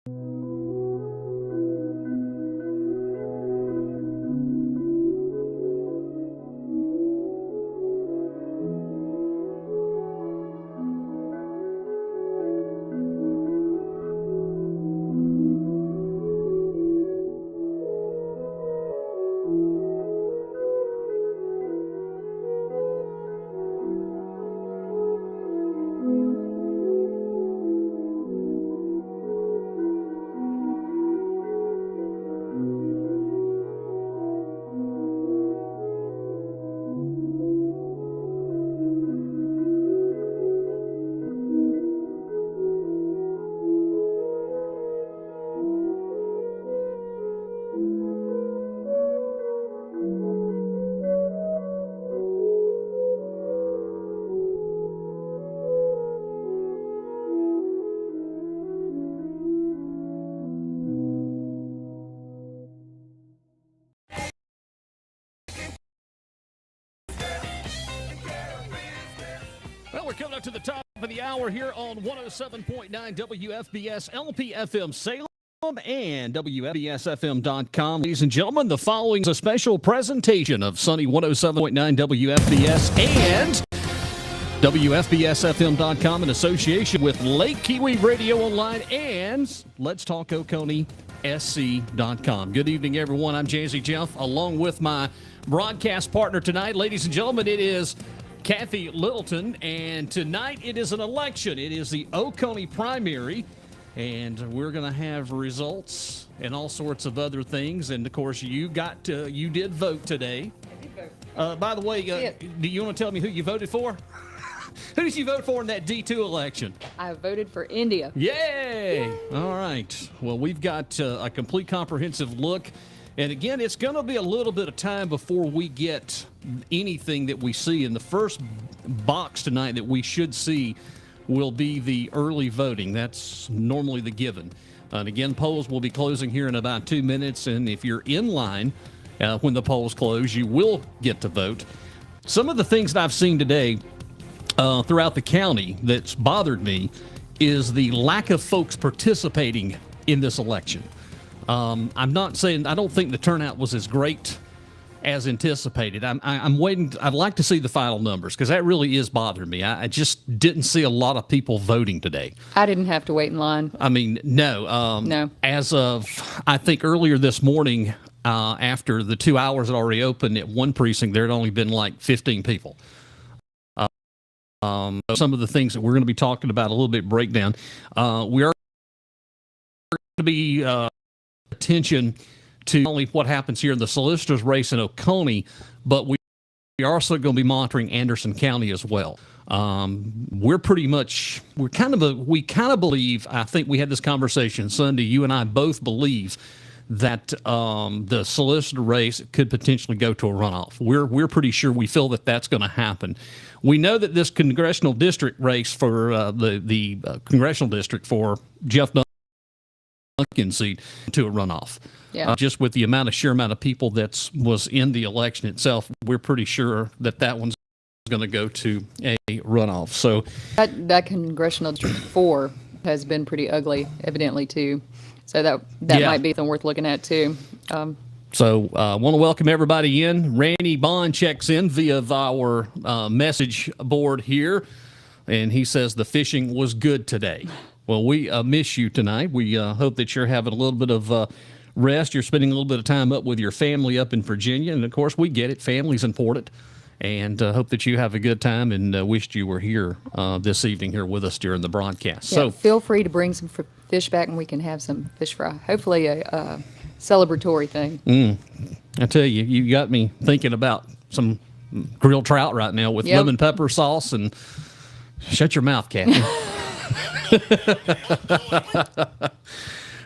Well, we're coming up to the top of the hour here on 107.9 WFBS LPFM Salem and WFBSFM.com. Ladies and gentlemen, the following is a special presentation of Sunny 107.9 WFBS and WFBSFM.com in association with Lake Kiwi Radio Online and Let's Talk Oconee SC.com. Good evening, everyone. I'm Jazzy Jeff, along with my broadcast partner tonight. Ladies and gentlemen, it is Cathy Littleton, and tonight it is an election. It is the Oconee Primary, and we're going to have results and all sorts of other things. And of course, you did vote today. I did vote. By the way, do you want to tell me who you voted for? Who did you vote for in that D2 election? I voted for India. Yay! All right. Well, we've got a complete comprehensive look. And again, it's going to be a little bit of time before we get anything that we see. In the first box tonight that we should see will be the early voting. That's normally the given. And again, polls will be closing here in about 2 minutes. And if you're in line when the polls close, you will get to vote. Some of the things that I've seen today throughout the county that's bothered me is the lack of folks participating in this election. I'm not saying I don't think the turnout was as great as anticipated. I'm waiting. I'd like to see the final numbers because that really is bothering me. I just didn't see a lot of people voting today. I didn't have to wait in line. I mean, no. No. As of, I think earlier this morning, after the 2 hours had already opened at one precinct, there had only been like 15 people. Some of the things that we're going to be talking about a little bit breakdown. We are going to be attention to not only what happens here in the solicitor's race in Oconee, but we are also going to be monitoring Anderson County as well. We kind of believe, I think we had this conversation Sunday, you and I both believe that the solicitor race could potentially go to a runoff. We're pretty sure we feel that that's going to happen. We know that this congressional district race for the congressional district for Jeff Duncan's seat to a runoff. Yeah. Just with the sheer amount of people that was in the election itself, we're pretty sure that one's going to go to a runoff. So that congressional district 4 has been pretty ugly, evidently too. So that might be something worth looking at too. So I want to welcome everybody in. Rannie Bond checks in via our message board here, and he says the fishing was good today. Well, we miss you tonight. We hope that you're having a little bit of rest. You're spending a little bit of time up with your family up in Virginia. And, of course, we get it. Family's important. And hope that you have a good time and wished you were here this evening here with us during the broadcast. Yeah, so feel free to bring some fish back and we can have some fish fry. Hopefully a celebratory thing. I tell you, you got me thinking about some grilled trout right now with lemon pepper sauce. And shut your mouth, Cathy.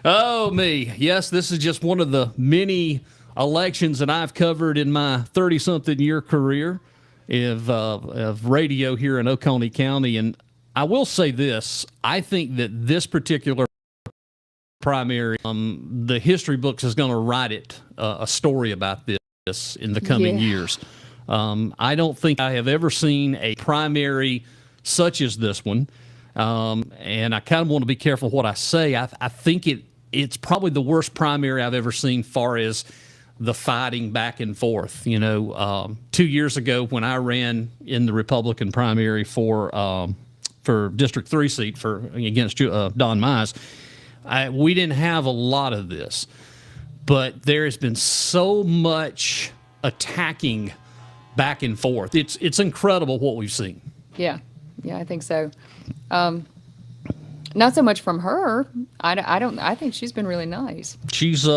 Oh, me. Yes, this is just one of the many elections that I've covered in my 30-something year career of radio here in Oconee County. And I will say this. I think that this particular primary, the history books is going to write a story about this in the coming years. I don't think I have ever seen a primary such as this one. And I kind of want to be careful what I say. I think it's probably the worst primary I've ever seen far as the fighting back and forth. 2 years ago when I ran in the Republican primary for District 3 seat against Don Mize, we didn't have a lot of this. But there has been so much attacking back and forth. It's incredible what we've seen. Yeah, I think so. Not so much from her. I think she's been really nice. She's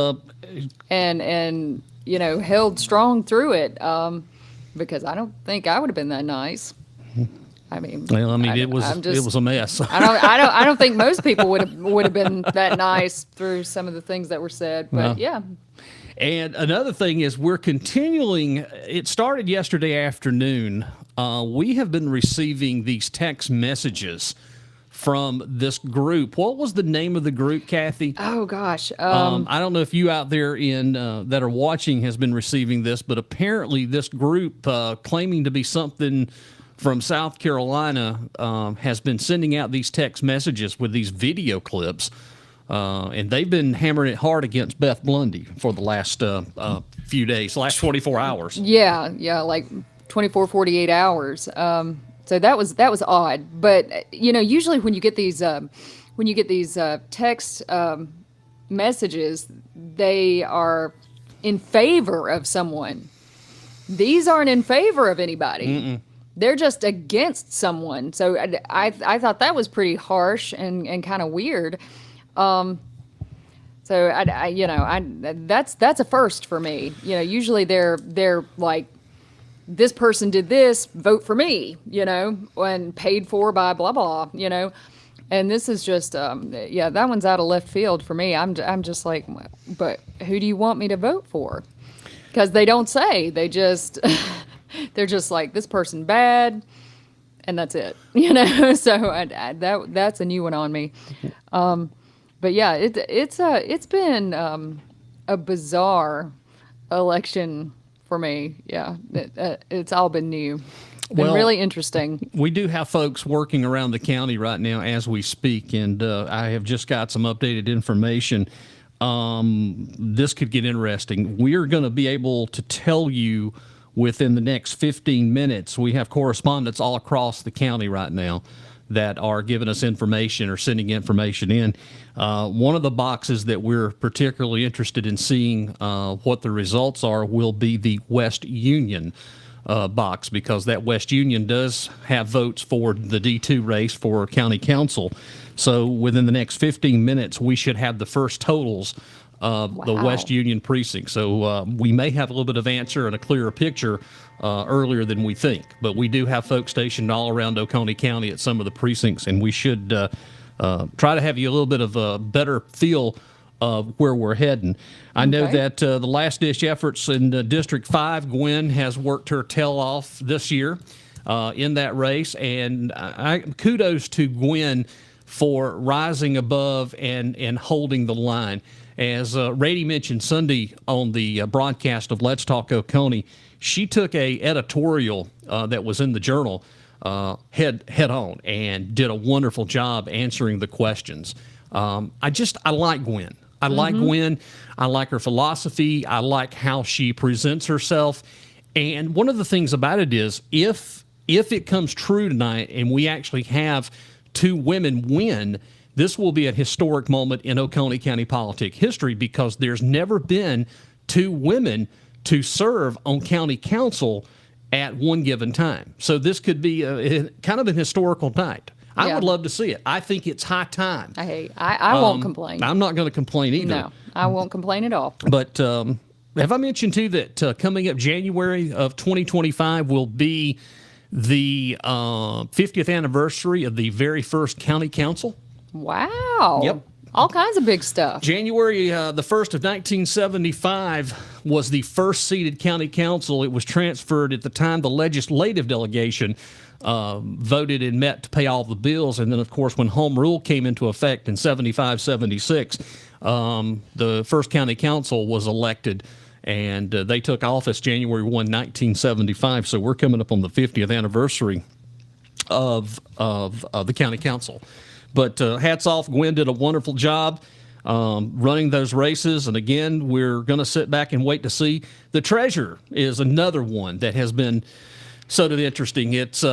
and held strong through it. Because I don't think I would have been that nice. it was a mess. I don't think most people would have been that nice through some of the things that were said. But yeah. And another thing is we're continuing. It started yesterday afternoon. We have been receiving these text messages from this group. What was the name of the group, Cathy? Oh gosh. I don't know if you out there that are watching has been receiving this, but apparently this group claiming to be something from South Carolina has been sending out these text messages with these video clips. And they've been hammering it hard against Beth Blundy for the last few days, last 24 hours. Yeah, like 24, 48 hours. So that was odd. But usually when you get these text messages, they are in favor of someone. These aren't in favor of anybody. Mm-mm. They're just against someone. So I thought that was pretty harsh and kind of weird. So that's a first for me. Usually they're like, this person did this, vote for me, and paid for by blah blah, and this is just that one's out of left field for me. I'm just like, but who do you want me to vote for? Because they don't say, they just they're just like, this person bad, and that's it, So that's a new one on me. But yeah, it's been a bizarre election for me. Yeah, it's all been new. Been really interesting. We do have folks working around the county right now as we speak, and I have just got some updated information. This could get interesting. We're going to be able to tell you within the next 15 minutes. We have correspondents all across the county right now that are giving us information or sending information in. One of the boxes that we're particularly interested in seeing what the results are will be the West Union box, because that West Union does have votes for the D2 race for county council. So within the next 15 minutes, we should have the first totals of the West Union precinct. So we may have a little bit of answer and a clearer picture earlier than we think. But we do have folks stationed all around Oconee County at some of the precincts, and we should try to have you a little bit of a better feel of where we're heading. I know that the last-ditch efforts in District 5, Gwen has worked her tail off this year in that race, and kudos to Gwen for rising above and holding the line. As Rannie mentioned Sunday on the broadcast of Let's Talk Oconee, she took a editorial that was in the Journal head on and did a wonderful job answering the questions. I like Gwen. I like Gwen. I like her philosophy. I like how she presents herself. And one of the things about it is, if it comes true tonight and we actually have two women win, this will be a historic moment in Oconee County politic history, because there's never been two women to serve on county council at one given time. So this could be kind of an historical night. I would love to see it. I think it's high time. I won't complain. I'm not going to complain either. No, I won't complain at all. But have I mentioned, too, that coming up January of 2025 will be the 50th anniversary of the very first county council? Wow. Yep. All kinds of big stuff. January the 1st of 1975 was the first seated county council. It was transferred at the time. The legislative delegation voted and met to pay all the bills. And then, of course, when home rule came into effect in 75-76, the first county council was elected, and they took office January 1, 1975. So we're coming up on the 50th anniversary of the county council. But hats off, Gwen did a wonderful job. running those races. And again, we're going to sit back and wait to see. The treasurer is another one that has been sort of interesting. It's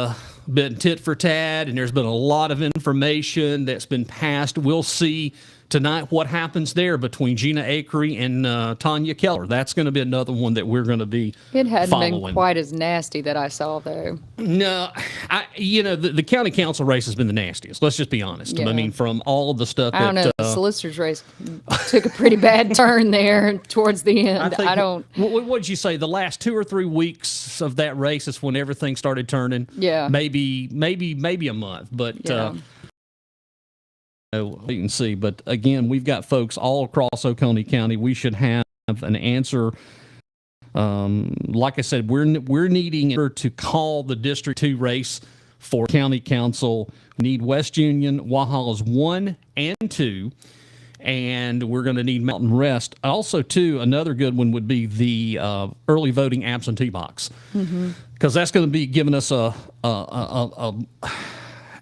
been tit for tat, and there's been a lot of information that's been passed. We'll see tonight what happens there between Gina Akery and Tanya Keller. That's going to be another one that we're going to be It hadn't following. been quite as nasty that I saw, though. No, the county council race has been the nastiest. Let's just be honest. Yeah. I mean, from all of the stuff I don't know. that The solicitor's race took a pretty bad turn there towards the end. think, I don't. What did you say? The last 2 or 3 weeks of that race is when everything started turning. Yeah. Maybe a month, but. Yeah. Wait and see. But again, we've got folks all across Oconee County. We should have an answer. Like I said, we're needing to call the District 2 race for County Council. We need West Union, Wahalas 1 and 2, and we're going to need Mountain Rest. Also, too, another good one would be the early voting absentee box, because that's going to be giving us a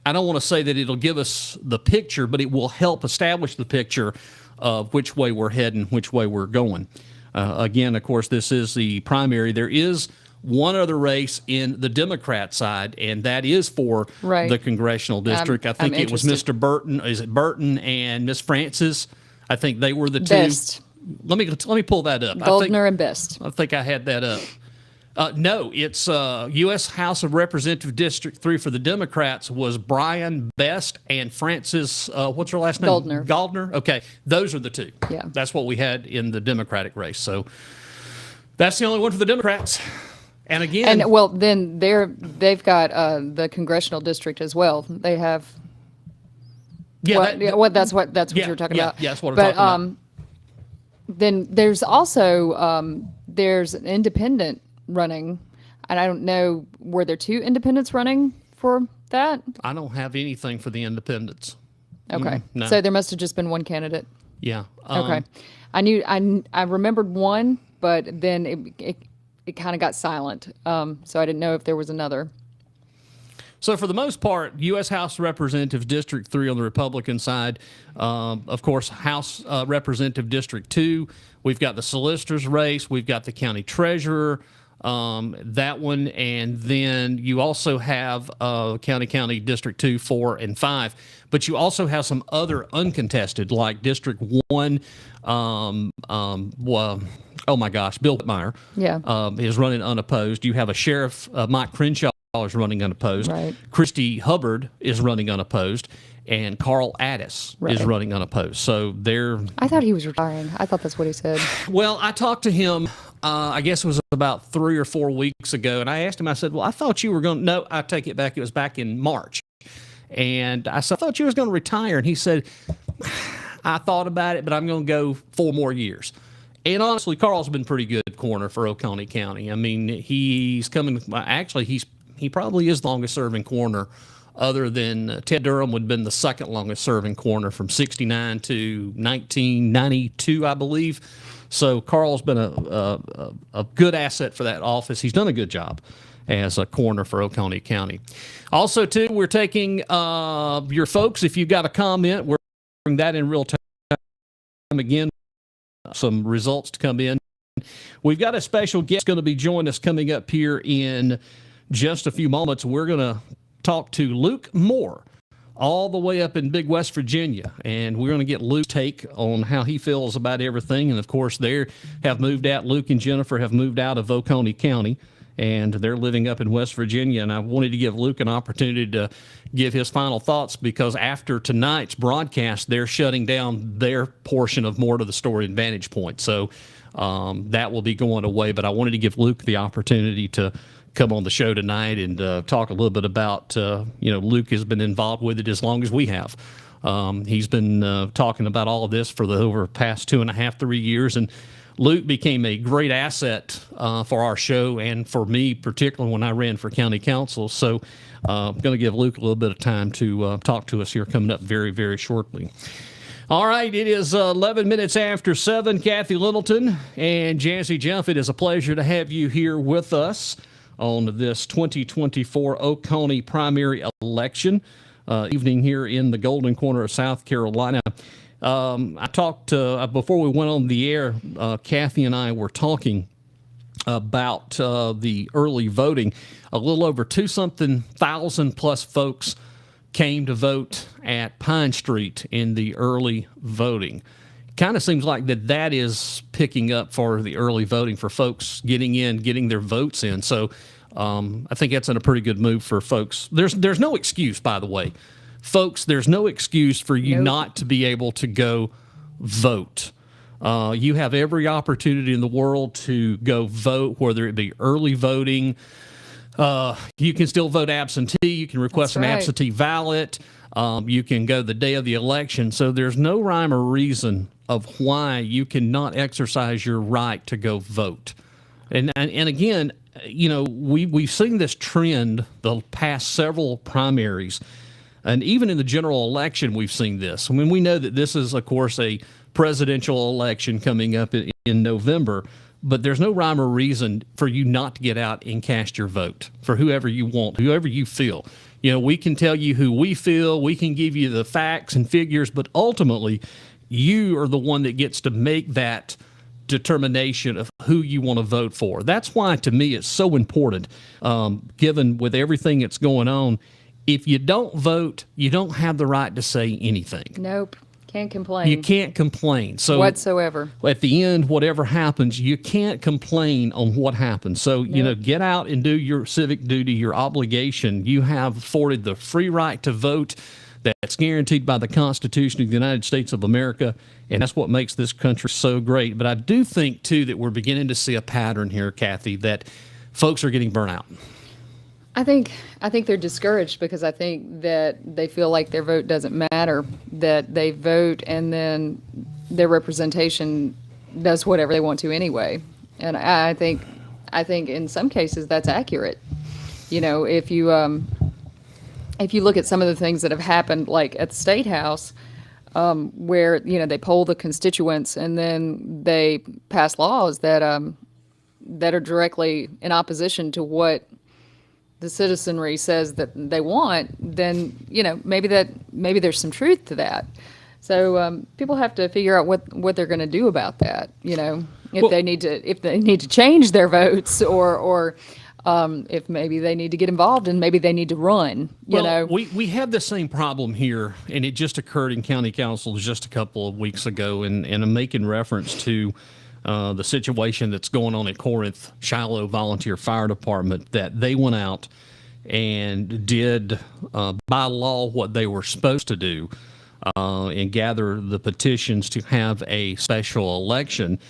I don't want to say that it'll give us the picture, but it will help establish the picture of which way we're heading, which way we're going. Again, of course, this is the primary. There is one other race in the Democrat side, and that is for the congressional district. I think it was Mr. Burton. Is it Burton and Miss Francis? I think they were the two. Best. Let me pull that up. Goldner and Best. I think I had that up. No, it's U.S. House of Representative District 3 for the Democrats was Brian Best and Francis, what's her last name? Goldner. Okay, those are the two. Yeah. That's what we had in the Democratic race. So that's the only one for the Democrats. And again... And, well, then they've got the congressional district as well. They have... Yeah, that's what you're talking about. Yeah, that's what I'm talking about. Then there's also there's an independent running, and I don't know, were there 2 independents running for that? I don't have anything for the independents. Okay. No. So there must have just been one candidate. Yeah. Okay. I remembered one, but then it kind of got silent. So I didn't know if there was another. So for the most part, U.S. House of Representatives District 3 on the Republican side, of course, House Representative District 2, we've got the solicitor's race, we've got the county treasurer, that one, and then you also have County District 2, 4, and 5. But you also have some other uncontested, like District 1, oh my gosh, Bill Whitmire is running unopposed. You have a Sheriff, Mike Crenshaw, is running unopposed. Right. Christy Hubbard is running unopposed. And Carl Addis is running unopposed. So they're... I thought he was retiring. I thought that's what he said. Well, I talked to him, I guess it was about 3 or 4 weeks ago, and I asked him, I said, well, I thought you were going to... No, I take it back. It was back in March. And I said, I thought you was going to retire. And he said, I thought about it, but I'm going to go 4 more years. And honestly, Carl's been pretty good corner for Oconee County. I mean, he's coming... Actually, he probably is the longest-serving corner, other than Ted Durham would have been the second longest serving corner from 69 to 1992, I believe. So Carl's been a good asset for that office. He's done a good job as a corner for Oconee County. Also, too, we're taking your folks. If you've got a comment, we're doing that in real time. Again, some results to come in. We've got a special guest going to be joining us coming up here in just a few moments. We're going to talk to Luke Moore, all the way up in Big West Virginia, and we're going to get Luke's take on how he feels about everything. And of course, they have moved out. Luke and Jennifer have moved out of Oconee County, and they're living up in West Virginia. And I wanted to give Luke an opportunity to give his final thoughts, because after tonight's broadcast, they're shutting down their portion of More to the Story and Vantage Point. So that will be going away. But I wanted to give Luke the opportunity to come on the show tonight and talk a little bit about, Luke has been involved with it as long as we have. He's been talking about all of this for the over past 2.5, 3 years. And Luke became a great asset for our show and for me, particularly when I ran for county council. So I'm going to give Luke a little bit of time to talk to us here coming up very, very shortly. All right, it is 11 minutes after 7. Cathy Littleton and Jazzy Jeff, it is a pleasure to have you here with us on this 2024 Oconee primary election evening here in the Golden Corner of South Carolina. I talked before we went on the air. Cathy and I were talking about the early voting. A little over 2,000 plus folks came to vote at Pine Street in the early voting. Kind of seems like that is picking up for the early voting for folks getting their votes in. So I think that's in a pretty good move for folks. There's no excuse, by the way, folks. There's no excuse for you not to be able to go vote. You have every opportunity in the world to go vote, whether it be early voting. You can still vote absentee. You can request an absentee ballot. You can go the day of the election. So there's no rhyme or reason of why you cannot exercise your right to go vote. And again, we've seen this trend the past several primaries, and even in the general election, we've seen this. I mean, we know that this is, of course, a presidential election coming up in November, but there's no rhyme or reason for you not to get out and cast your vote for whoever you want, whoever you feel. We can tell you who we feel, we can give you the facts and figures, but ultimately, you are the one that gets to make that determination of who you want to vote for. That's why, to me, it's so important, given with everything that's going on. If you don't vote, you don't have the right to say anything. Nope. Can't complain. You can't complain. So whatsoever. At the end, whatever happens, you can't complain on what happened. So, get out and do your civic duty, your obligation. You have afforded the free right to vote that's guaranteed by the Constitution of the United States of America, and that's what makes this country so great. But I do think, too, that we're beginning to see a pattern here, Cathy, that folks are getting burnt out. I think they're discouraged because I think that they feel like their vote doesn't matter, that they vote and then their representation does whatever they want to anyway. And I think in some cases that's accurate. If you look at some of the things that have happened, like at the State House, where they poll the constituents and then they pass laws that are directly in opposition to what the citizenry says that they want, then maybe there's some truth to that. So people have to figure out what they're going to do about that. If they need to change their votes, or if maybe they need to get involved and maybe they need to run. We have the same problem here, and it just occurred in county council just a couple of weeks ago, and I'm making reference to the situation that's going on at Corinth Shiloh Volunteer Fire Department, that they went out and did by law what they were supposed to do, and gather the petitions to have a special election,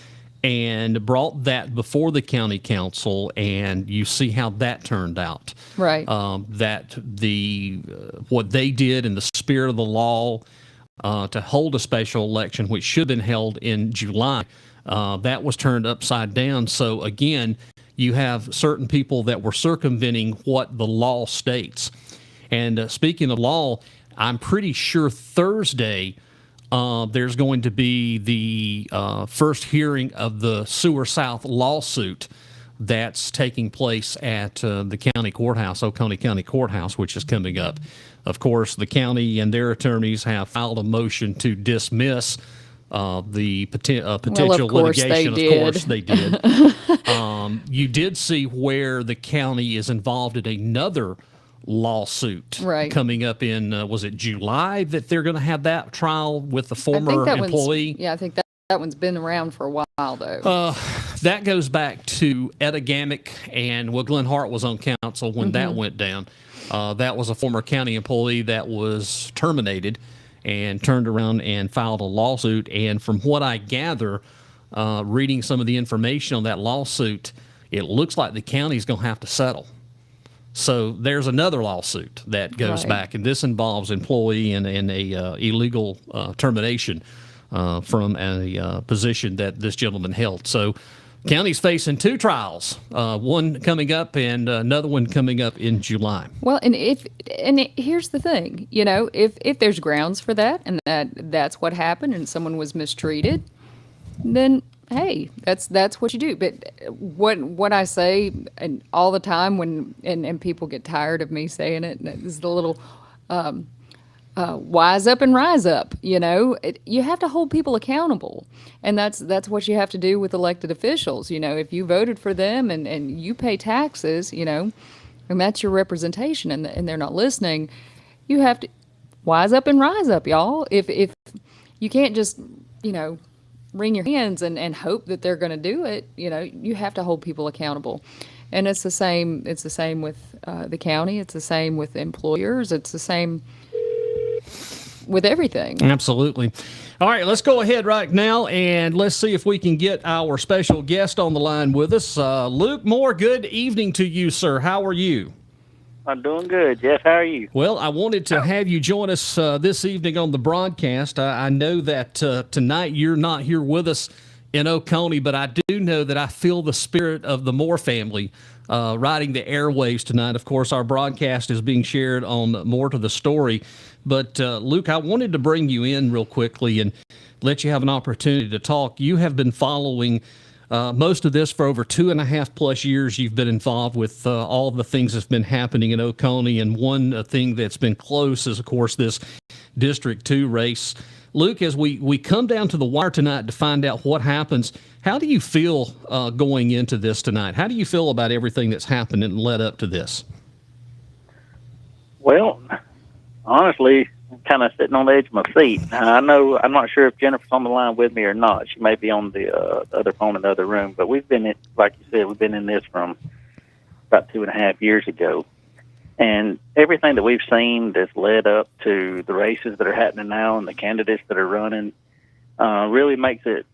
and brought that before the county council, and you see how that turned out. Right. That what they did in the spirit of the law to hold a special election, which should have been held in July, that was turned upside down. So again, you have certain people that were circumventing what the law states. And speaking of law, I'm pretty sure Thursday there's going to be the first hearing of the Sewer South lawsuit that's taking place at the county courthouse, Oconee County Courthouse, which is coming up. Of course, the county and their attorneys have filed a motion to dismiss the potential litigation. Of course they did. You did see where the county is involved in another lawsuit coming up in, was it July, that they're going to have that trial with the former employee? I think that one's been around for a while, though. That goes back to Etta Gamick, and Glenn Hart was on council when that went down. That was a former county employee that was terminated and turned around and filed a lawsuit. And from what I gather, reading some of the information on that lawsuit, it looks like the county's going to have to settle. So there's another lawsuit that goes back, and this involves employee and a illegal termination from a position that this gentleman held. So county's facing two trials, one coming up and another one coming up in July. Well, here's the thing, if there's grounds for that, and that's what happened, and someone was mistreated, then hey, that's what you do. But what I say, and all the time when and people get tired of me saying it, and it's the little wise up and rise up. You have to hold people accountable, and that's what you have to do with elected officials. If you voted for them and you pay taxes, and that's your representation, and they're not listening, you have to wise up and rise up, y'all. If you can't just wring your hands and hope that they're going to do it, you have to hold people accountable. And it's the same with the county. It's the same with employers. It's the same with everything. Absolutely. All right, let's go ahead right now and let's see if we can get our special guest on the line with us. Luke Moore, good evening to you, sir. How are you? I'm doing good, Jeff. How are you? Well, I wanted to have you join us this evening on the broadcast. I know that tonight you're not here with us in Oconee, but I do know that I feel the spirit of the Moore family riding the airwaves tonight. Of course, our broadcast is being shared on More to the Story. But, Luke, I wanted to bring you in real quickly and let you have an opportunity to talk. You have been following most of this for over 2.5+ years. You've been involved with all of the things that's been happening in Oconee, and one thing that's been close is, of course, this District 2 race. Luke, as we come down to the wire tonight to find out what happens, how do you feel going into this tonight? How do you feel about everything that's happened and led up to this? Well, honestly, I'm kind of sitting on the edge of my seat. I'm not sure if Jennifer's on the line with me or not. She may be on the other phone in the other room. But we've been, like you said, we've been in this from about 2.5 years ago. And everything that we've seen that's led up to the races that are happening now and the candidates that are running really makes it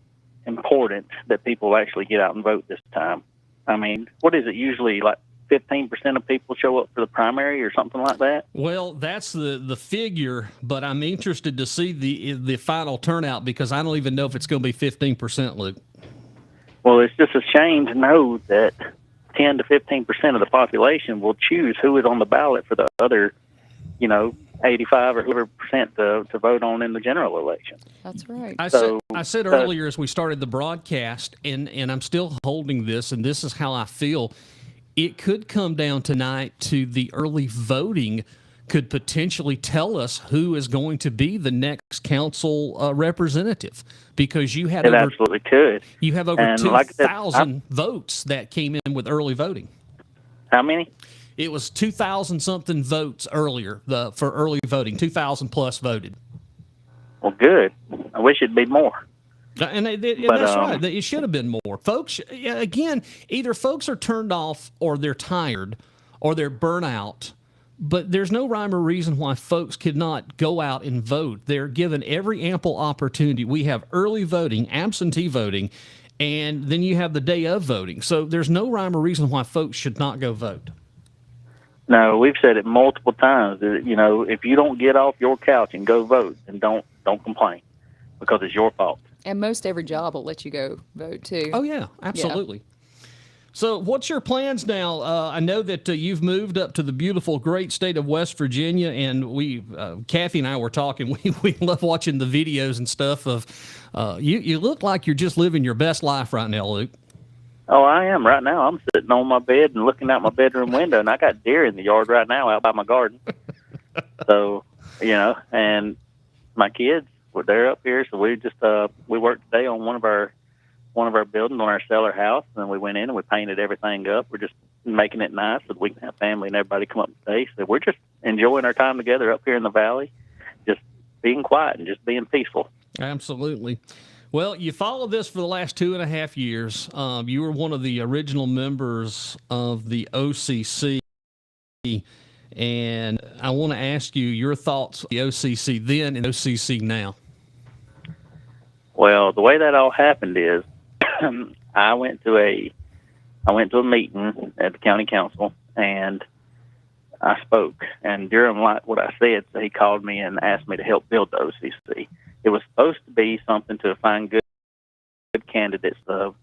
important that people actually get out and vote this time. I mean, what is it usually, like 15% of people show up for the primary or something like that? Well, that's the figure, but I'm interested to see the final turnout because I don't even know if it's going to be 15%, Luke. Well, it's just a shame to know that 10 to 15% of the population will choose who is on the ballot for the other, 85 or whatever percent to vote on in the general election. That's right. I said earlier as we started the broadcast, and I'm still holding this, and this is how I feel. It could come down tonight to the early voting could potentially tell us who is going to be the next council representative, because you had absolutely could. You have over 2,000 votes that came in with early voting. How many? It was 2,000 something votes earlier for early voting. 2,000 plus voted. Well, good. I wish it'd be more. And that's right. It should have been more. Folks, again, either folks are turned off or they're tired or they're burnt out, but there's no rhyme or reason why folks could not go out and vote. They're given every ample opportunity. We have early voting, absentee voting, and then you have the day of voting. So there's no rhyme or reason why folks should not go vote. No, we've said it multiple times. If you don't get off your couch and go vote, then don't complain, because it's your fault. And most every job will let you go vote, too. Oh, yeah, absolutely. Yeah. So what's your plans now? I know that you've moved up to the beautiful, great state of West Virginia, and Cathy and I were talking. We love watching the videos and stuff of you look like you're just living your best life right now, Luke. Oh, I am right now. I'm sitting on my bed and looking out my bedroom window, and I got deer in the yard right now out by my garden. So, and my kids, they're up here, so we just we worked today on one of our buildings on our cellar house, and then we went in and we painted everything up. We're just making it nice so that we can have family and everybody come up and stay. So we're just enjoying our time together up here in the valley, just being quiet and just being peaceful. Absolutely. Well, you followed this for the last 2.5 years. You were one of the original members of the OCC, and I want to ask you your thoughts on the OCC then and OCC now. Well, the way that all happened is I went to a meeting at the county council, and I spoke. And during what I said, so he called me and asked me to help build the OCC. It was supposed to be something to find good candidates, the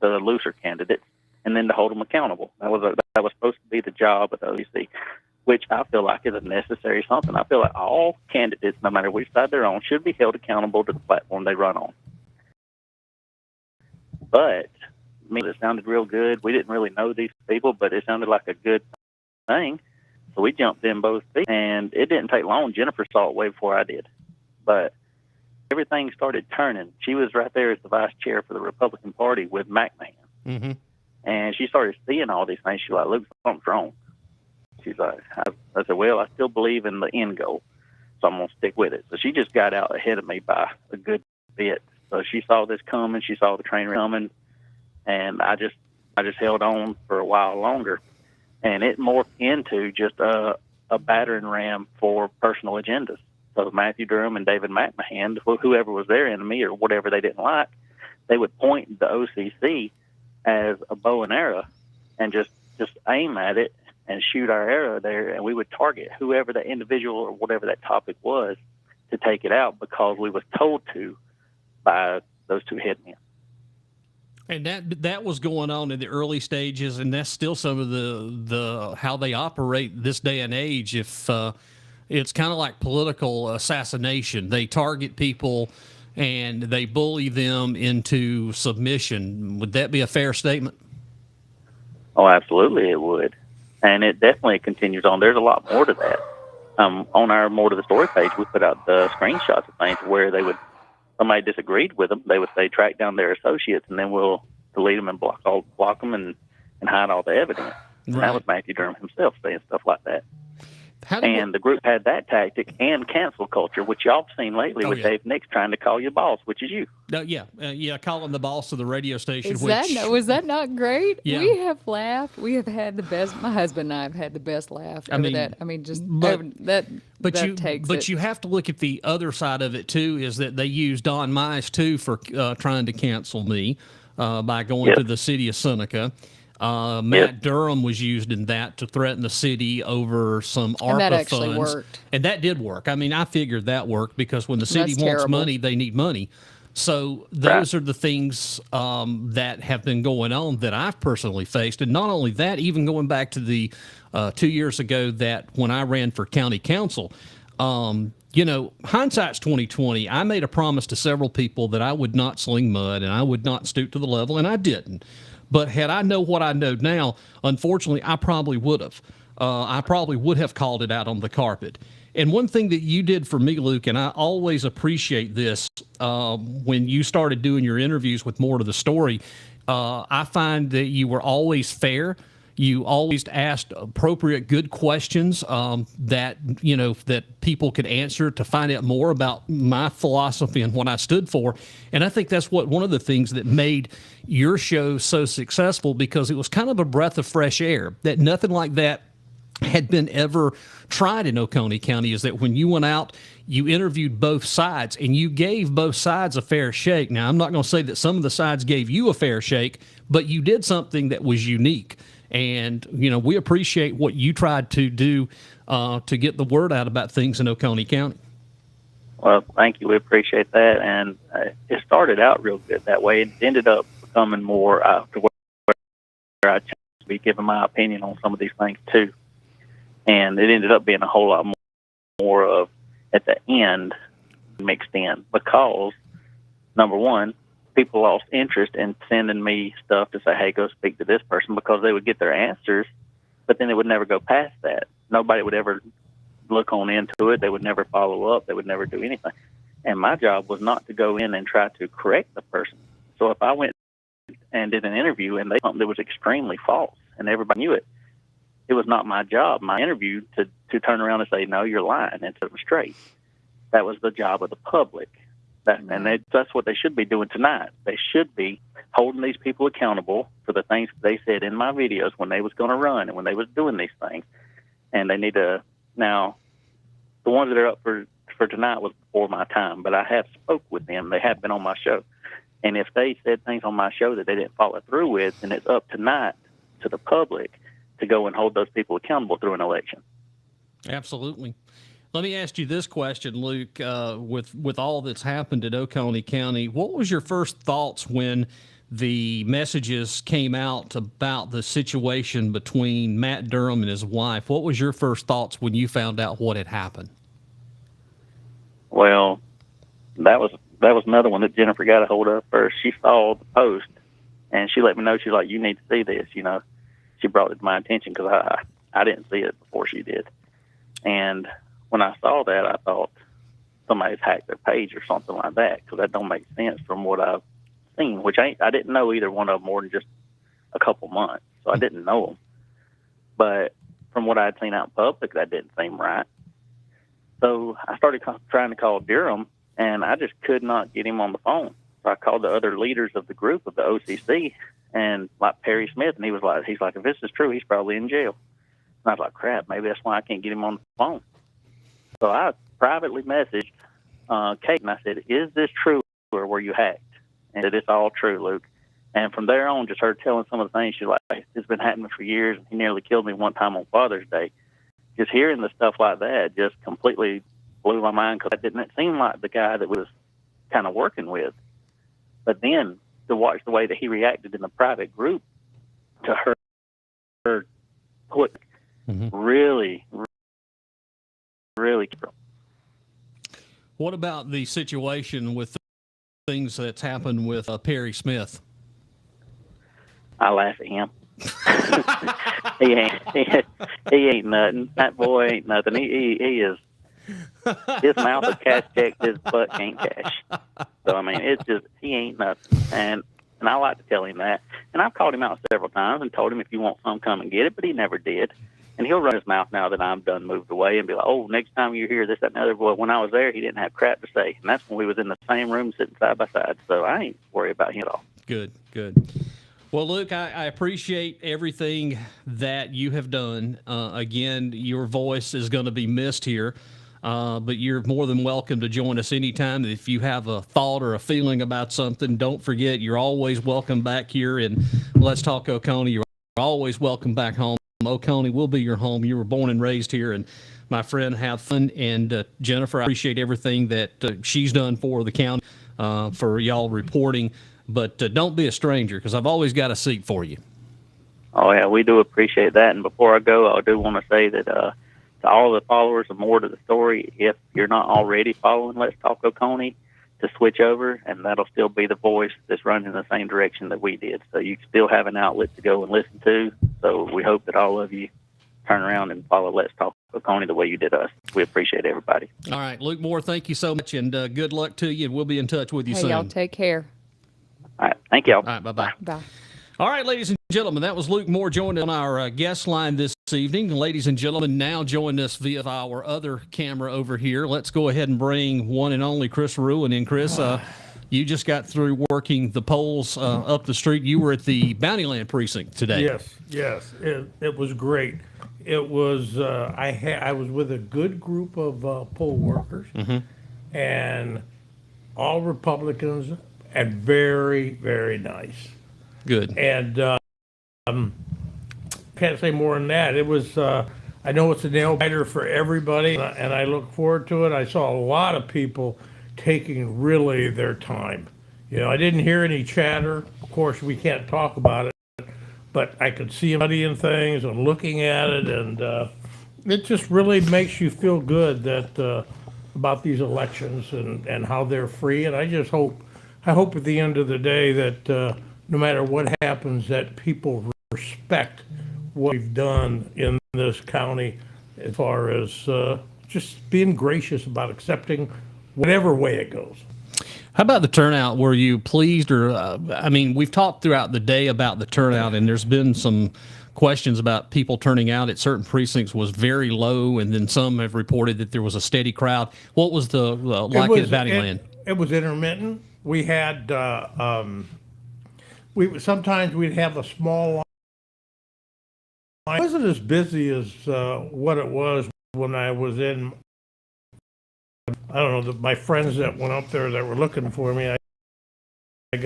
looser candidates, and then to hold them accountable. That was supposed to be the job of the OCC, which I feel like is a necessary something. I feel like all candidates, no matter which side they're on, should be held accountable to the platform they run on. But it sounded real good. We didn't really know these people, but it sounded like a good thing. So we jumped in both feet, and it didn't take long. Jennifer saw it way before I did. But everything started turning. She was right there as the vice chair for the Republican Party with McMahon. Mm-hmm. And she started seeing all these things. She's like, "Luke, something's wrong." She's like, I said, "Well, I still believe in the end goal, so I'm going to stick with it." So she just got out ahead of me by a good bit. So she saw this coming. She saw the train coming. And I just held on for a while longer. And it morphed into just a battering ram for personal agendas. So Matthew Durham and David McMahon, whoever was their enemy or whatever they didn't like, they would point the OCC as a bow and arrow and just aim at it and shoot our arrow there, and we would target whoever that individual or whatever that topic was to take it out because we was told to by those two headmen. And that was going on in the early stages, and that's still some of the how they operate this day and age. If it's kind of like political assassination, they target people and they bully them into submission. Would that be a fair statement? Oh, absolutely, it would, and it definitely continues on. There's a lot more to that. On our More to the Story page, we put out the screenshots of things where somebody disagreed with them, they would say track down their associates, and then we'll delete them and block them and hide all the evidence. And that was Matthew Durham himself saying stuff like that. And the group had that tactic and cancel culture, which y'all have seen lately with Dave Nix trying to call you boss, which is you. Calling the boss of the radio station. Was that not great? Yeah. We have laughed. We have had the best. My husband and I have had the best laugh over that. I mean, But you have to look at the other side of it too. Is that they used Don Mize too for trying to cancel me by going to the city of Seneca. Matt Durham was used in that to threaten the city over some ARPA and that actually funds. Worked. And that did work. I mean, I figured that worked because when the city wants money, they need money. So those are the things that have been going on that I've personally faced. And not only that, even going back to the 2 years ago that when I ran for county council, hindsight's 2020. I made a promise to several people that I would not sling mud and I would not stoop to the level, and I didn't. But had I know what I know now, unfortunately, I probably would have. I probably would have called it out on the carpet. And one thing that you did for me, Luke, and I always appreciate this when you started doing your interviews with More to the Story, I find that you were always fair. You always asked appropriate, good questions that people could answer to find out more about my philosophy and what I stood for. And I think that's one of the things that made your show so successful, because it was kind of a breath of fresh air. That nothing like that had been ever tried in Oconee County. Is that when you went out, you interviewed both sides and you gave both sides a fair shake. Now, I'm not going to say that some of the sides gave you a fair shake, but you did something that was unique. And, we appreciate what you tried to do to get the word out about things in Oconee County. Well, thank you. We appreciate that. And it started out real good that way. It ended up becoming more to where I chose to be giving my opinion on some of these things, too. And it ended up being a whole lot more of, at the end, mixed in. Because, number one, people lost interest in sending me stuff to say, hey, go speak to this person, because they would get their answers, but then it would never go past that. Nobody would ever look on into it. They would never follow up. They would never do anything. And my job was not to go in and try to correct the person. So if I went and did an interview and they thought that was extremely false and everybody knew it, it was not my job, my interview, to turn around and say, no, you're lying, and set them straight. That was the job of the public. That's what they should be doing tonight. They should be holding these people accountable for the things they said in my videos when they was going to run and when they was doing these things. And they need to, now, the ones that are up for tonight was before my time, but I have spoke with them. They have been on my show. And if they said things on my show that they didn't follow through with, then it's up tonight to the public to go and hold those people accountable through an election. Absolutely. Let me ask you this question, Luke. With all that's happened at Oconee County, what was your first thoughts when the messages came out about the situation between Matt Durham and his wife? What was your first thoughts when you found out what had happened? Well, that was another one that Jennifer got a hold of first. She saw the post, and she let me know. She's like, you need to see this, She brought it to my attention because I I didn't see it before she did. And when I saw that, I thought somebody's hacked their page or something like that, because that don't make sense from what I've seen, which I didn't know either one of them more than just a couple months, so I didn't know them. But from what I had seen out in public, that didn't seem right. So I started trying to call Durham, and I just could not get him on the phone. So I called the other leaders of the group of the OCC, and like Perry Smith, and he's like, if this is true, he's probably in jail. And I was like, crap, maybe that's why I can't get him on the phone. So I privately messaged Kate, and I said, is this true, or were you hacked? And said, it's all true, Luke. And from there on, just her telling some of the things, she's like, it's been happening for years, and he nearly killed me one time on Father's Day. Just hearing the stuff like that just completely blew my mind, because that didn't seem like the guy that was kind of working with. But then to watch the way that he reacted in the private group to her put really. What about the situation with the things that's happened with Perry Smith? I laugh at him. he ain't nothing. That boy ain't nothing. He is. His mouth is cash checks, his butt can't cash. So I mean, it's just, he ain't nothing. And I like to tell him that. And I've called him out several times and told him, if you want some, come and get it. But he never did. And he'll run his mouth now that I'm done, moved away, and be like, oh, next time you're here, this, that, and the other. Boy, when I was there, he didn't have crap to say. And that's when we was in the same room sitting side by side. So I ain't worried about him at all. Good, good. Well, Luke, I appreciate everything that you have done. Again, your voice is going to be missed here, but you're more than welcome to join us anytime. If you have a thought or a feeling about something, don't forget, you're always welcome back here. And Let's Talk Oconee. You're always welcome back home. Oconee will be your home. You were born and raised here. And my friend, have fun. And Jennifer, I appreciate everything that she's done for the county, for y'all reporting. But don't be a stranger, because I've always got a seat for you. Oh, yeah, we do appreciate that. And before I go, I do want to say that to all the followers of More to the Story, if you're not already following Let's Talk Oconee, to switch over, and that'll still be the voice that's running in the same direction that we did. So you still have an outlet to go and listen to. So we hope that all of you turn around and follow Let's Talk Oconee the way you did us. We appreciate everybody. All right, Luke Moore, thank you so much, and good luck to you. We'll be in touch with you soon. Y'all take care. All right, thank y'all. All right, bye-bye. Bye. All right, ladies and gentlemen, that was Luke Moore joined on our guest line this evening. Ladies and gentlemen, now join us via our other camera over here. Let's go ahead and bring one and only Chris Ruin in. Chris, you just got through working the polls up the street. You were at the Bountyland precinct today. Yes, it was great. It was I was with a good group of poll workers, and all Republicans, and very, very nice. Good. And can't say more than that. It was, I know it's a nail biter for everybody, and I look forward to it. I saw a lot of people taking really their time. You know, I didn't hear any chatter. Of course, we can't talk about it, but I could see them studying things and looking at it, and it just really makes you feel good that about these elections and how they're free. And I hope at the end of the day that no matter what happens, that people respect what we've done in this county as far as just being gracious about accepting whatever way it goes. How about the turnout? Were you pleased, or I mean, we've talked throughout the day about the turnout, and there's been some questions about people turning out at certain precincts was very low, and then some have reported that there was a steady crowd. What was the like at Bountyland? It was intermittent. We had sometimes we'd have a small line. It wasn't as busy as what it was when I was in. I don't know, my friends that went up there that were looking for me, I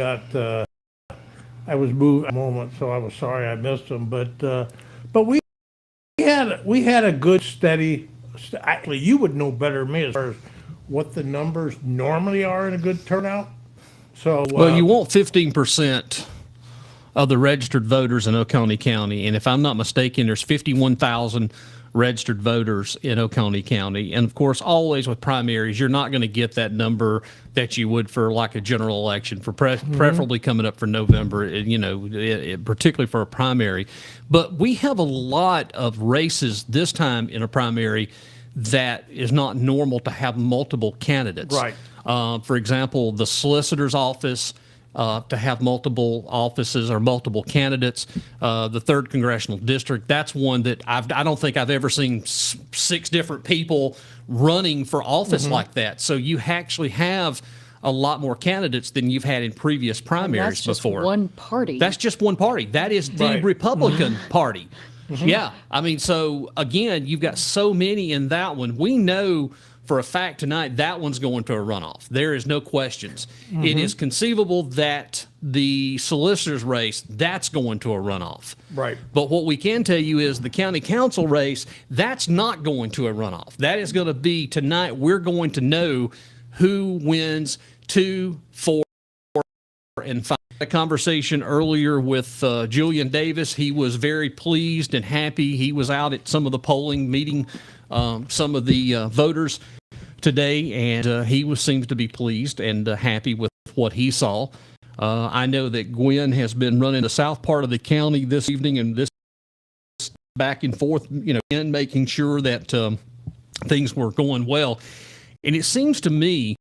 was moved at the moment, so I was sorry I missed them. But we had a good steady. Actually, you would know better than me as far as what the numbers normally are in a good turnout. So well, you want 15% of the registered voters in Oconee County, and if I'm not mistaken, there's 51,000 registered voters in Oconee County. And of course, always with primaries, you're not going to get that number that you would for like a general election, for preferably coming up for November, particularly for a primary. But we have a lot of races this time in a primary that is not normal to have multiple candidates. Right. For example, the solicitor's office, to have multiple offices or multiple candidates. The 3rd Congressional District, that's one that I don't think I've ever seen 6 different people running for office like that. So you actually have a lot more candidates than you've had in previous primaries that's just before. one party. That's just one party. That is the Right. Republican Party. Yeah. I mean, so again, you've got so many in that one. We know for a fact tonight that one's going to a runoff. There is no questions. It is conceivable that the solicitor's race, that's going to a runoff. Right. But what we can tell you is the county council race, that's not going to a runoff. That is going to be tonight. We're going to know who wins 2, 4, and 5. A conversation earlier with Julian Davis. He was very pleased and happy. He was out at some of the polling, meeting some of the voters today, and he seems to be pleased and happy with what he saw. I know that Gwen has been running the south part of the county this evening, and this back and forth, in making sure that things were going well. And it seems to me,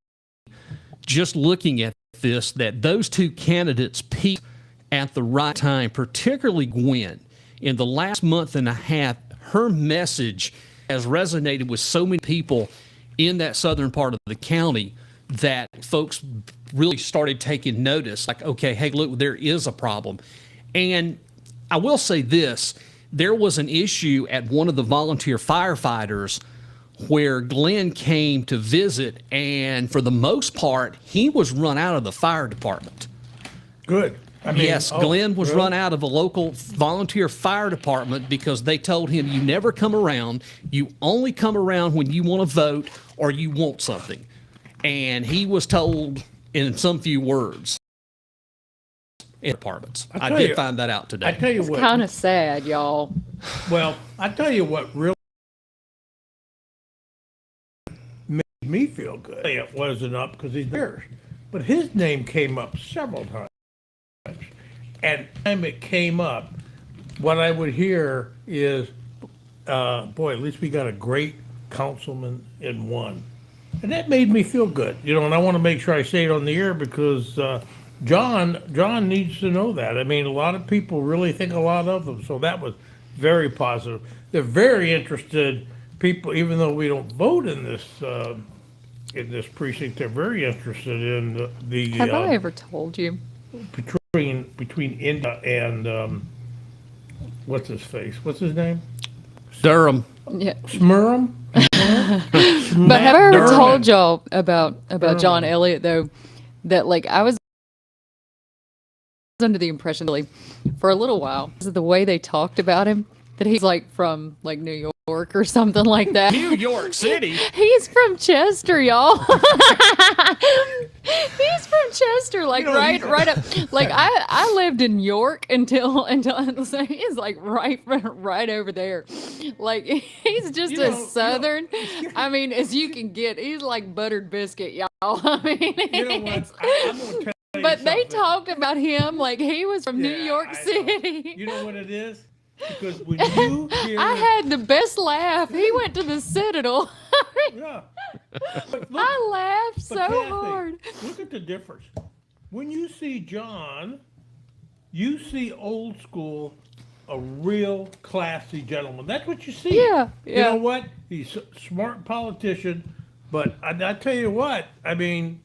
just looking at this, that those 2 candidates peaked at the right time, particularly Gwen. In the last month and a half, her message has resonated with so many people in that southern part of the county that folks really started taking notice, like, okay, hey, look, there is a problem. And I will say this, there was an issue at one of the volunteer firefighters where Glenn came to visit, and for the most part, he was run out of the fire department. Good. I mean, Yes, Glenn was really? run out of a local volunteer fire department because they told him, you never come around. You only come around when you want to vote or you want something. And he was told in some few words in departments. I did find that out today. I tell you It's what. kind of sad, y'all. Well, I tell you what really made me feel good. It wasn't up because he's there, but his name came up several times. And time it came up, what I would hear is, boy, at least we got a great councilman in one. And that made me feel good, and I want to make sure I say it on the air because John needs to know that. I mean, a lot of people really think a lot of them, so that was very positive. They're very interested people, even though we don't vote in this precinct. They're very interested in the Have I ever told you? between India and what's his face? What's his name? Durham. Yeah. Smurram? But have I ever told y'all about John Elliott though, that like I was under the impression really for a little while, the way they talked about him, that he's like from like New York or something like that. New York City. He's from Chester, y'all. He's from Chester, like right up. Like I lived in York until he's like right over there. Like he's just as southern. I mean, as you can get. He's like buttered biscuit, y'all. I mean, You know what? I'm going to tell you but they something. talked about him like he was from New Yeah, York I know. City. You know what it is? Because when you hear... I had the best laugh. He went to the Citadel. Yeah. But look, I laughed but so Cathy, hard. Look at the difference. When you see John, you see old school, a real classy gentleman. That's what you see. Yeah, You yeah. know what? He's a smart politician, but I tell you what, I mean,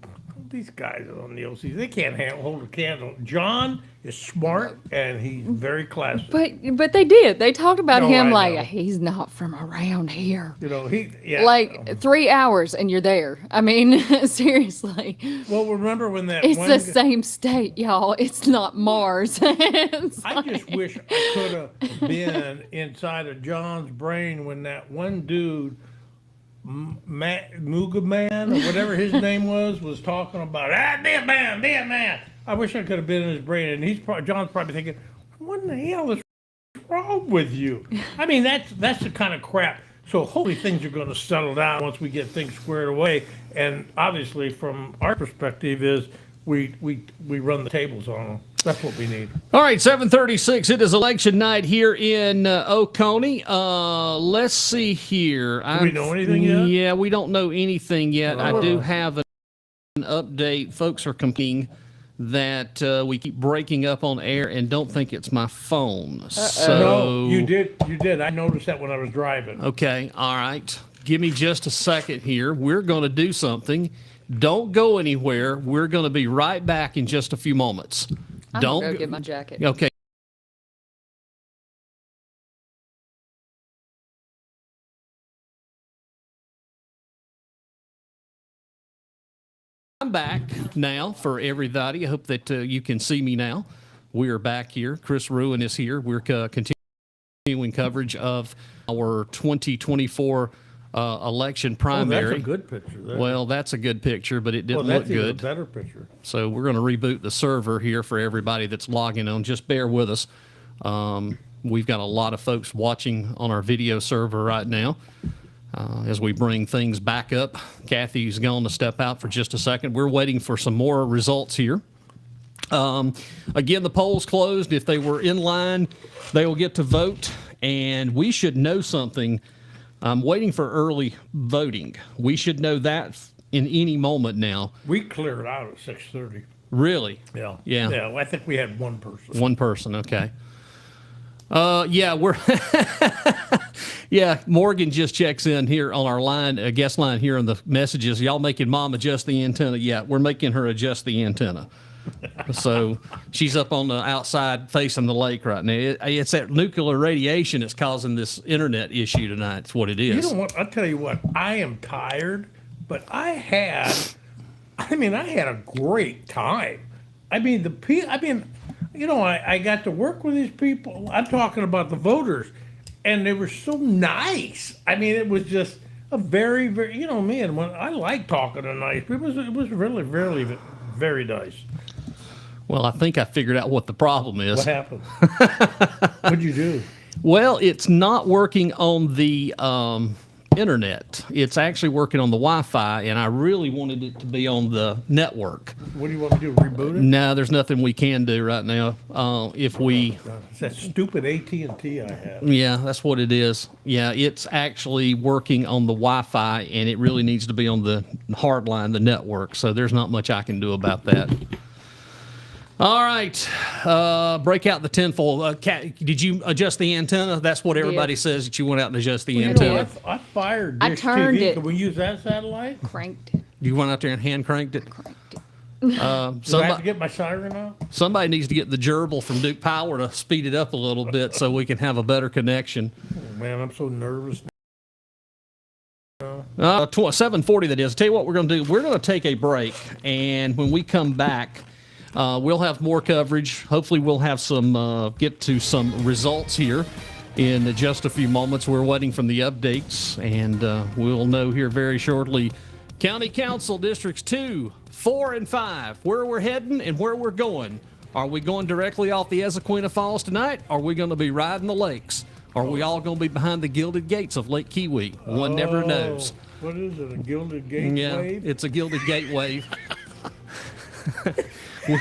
these guys on the OC, they can't hold a candle. John is smart and he's very classy. But they did. They talked about No, him I like know. he's not from around here. Yeah. Like 3 hours and you're there. I mean, seriously. Well, remember when that It's one the guy- same state, y'all. It's not Mars. It's I just wish I could have been inside of John's brain when that one dude, Muga Man, or whatever his name was talking about, damn man. I wish I could have been in his brain, and John's probably thinking, what in the hell is wrong with you? I mean, that's the kind of crap. So hopefully things are going to settle down once we get things squared away. And obviously, from our perspective, is we run the tables on them. That's what we need. All right, 7:36. It is election night here in Oconee. Let's see here. Do we know anything yet? Yeah, we don't know anything yet. I do Oh. have an update. Folks are complaining that we keep breaking up on air and don't think it's my phone. So No, you did. You did. I noticed that when I was driving. Okay, all right. Give me just a second here. We're going to do something. Don't go anywhere. We're going to be right back in just a few moments. I'm Don't gonna go get my jacket. Okay. I'm back now for everybody. I hope that you can see me now. We are back here. Chris Ruin is here. We're continuing coverage of our 2024 election primary. Oh, that's a good picture there. Well, that's a good picture, but it didn't that's look even good. a better picture. So we're going to reboot the server here for everybody that's logging on. Just bear with us. We've got a lot of folks watching on our video server right now as we bring things back up. Cathy's going to step out for just a second. We're waiting for some more results here. Again, the polls closed. If they were in line, they will get to vote, and we should know something. I'm waiting for early voting. We should know that in any moment now. We cleared out at 6:30. Really? Yeah. Yeah. Yeah. Well, I think we had one person. One person, okay. Yeah, we're yeah, Morgan just checks in here on our line, guest line here on the messages. Y'all making mom adjust the antenna? Yeah, we're making her adjust the antenna. So she's up on the outside facing the lake right now. It's that nuclear radiation that's causing this internet issue tonight. It's what it is. You know what? I'll tell you what. I am tired, but I had a great time. I got to work with these people. I'm talking about the voters, and they were so nice. I mean, it was just a very, very, man, when I like talking to nice people, it was really, really, very nice. Well, I think I figured out what the problem is. What happened? What'd you do? Well, it's not working on the internet. It's actually working on the Wi-Fi, and I really wanted it to be on the network. What do you want me to do? Reboot it? No, there's nothing we can do right now. If we, It's that stupid AT&T I have. yeah, that's what it is. Yeah, it's actually working on the Wi-Fi, and it really needs to be on the hard line, the network. So there's not much I can do about that. All right, break out the tinfoil. Kat, did you adjust the antenna? That's what everybody says, that you went out and adjust the antenna. I fired I Dish turned TV. it. Can we use that satellite? Cranked. You went out there and hand cranked it. it. Do I have to Somebody, get my siren out? somebody needs to get the gerbil from Duke Power to speed it up a little bit so we can have a better connection. Oh, man, I'm so nervous. 7:40 that is. Tell you what we're going to do. We're going to take a break, and when we come back, we'll have more coverage. Hopefully we'll have get to some results here in just a few moments. We're waiting from the updates, and we'll know here very shortly. County Council Districts 2, 4, and 5, where we're heading and where we're going. Are we going directly off the Ezequina Falls tonight? Are we going to be riding the lakes? Are we all going to be behind the gilded gates of Lake Kiwi? One never knows. What is it, a Gilded Gate Yeah, wave? it's a gilded gate wave.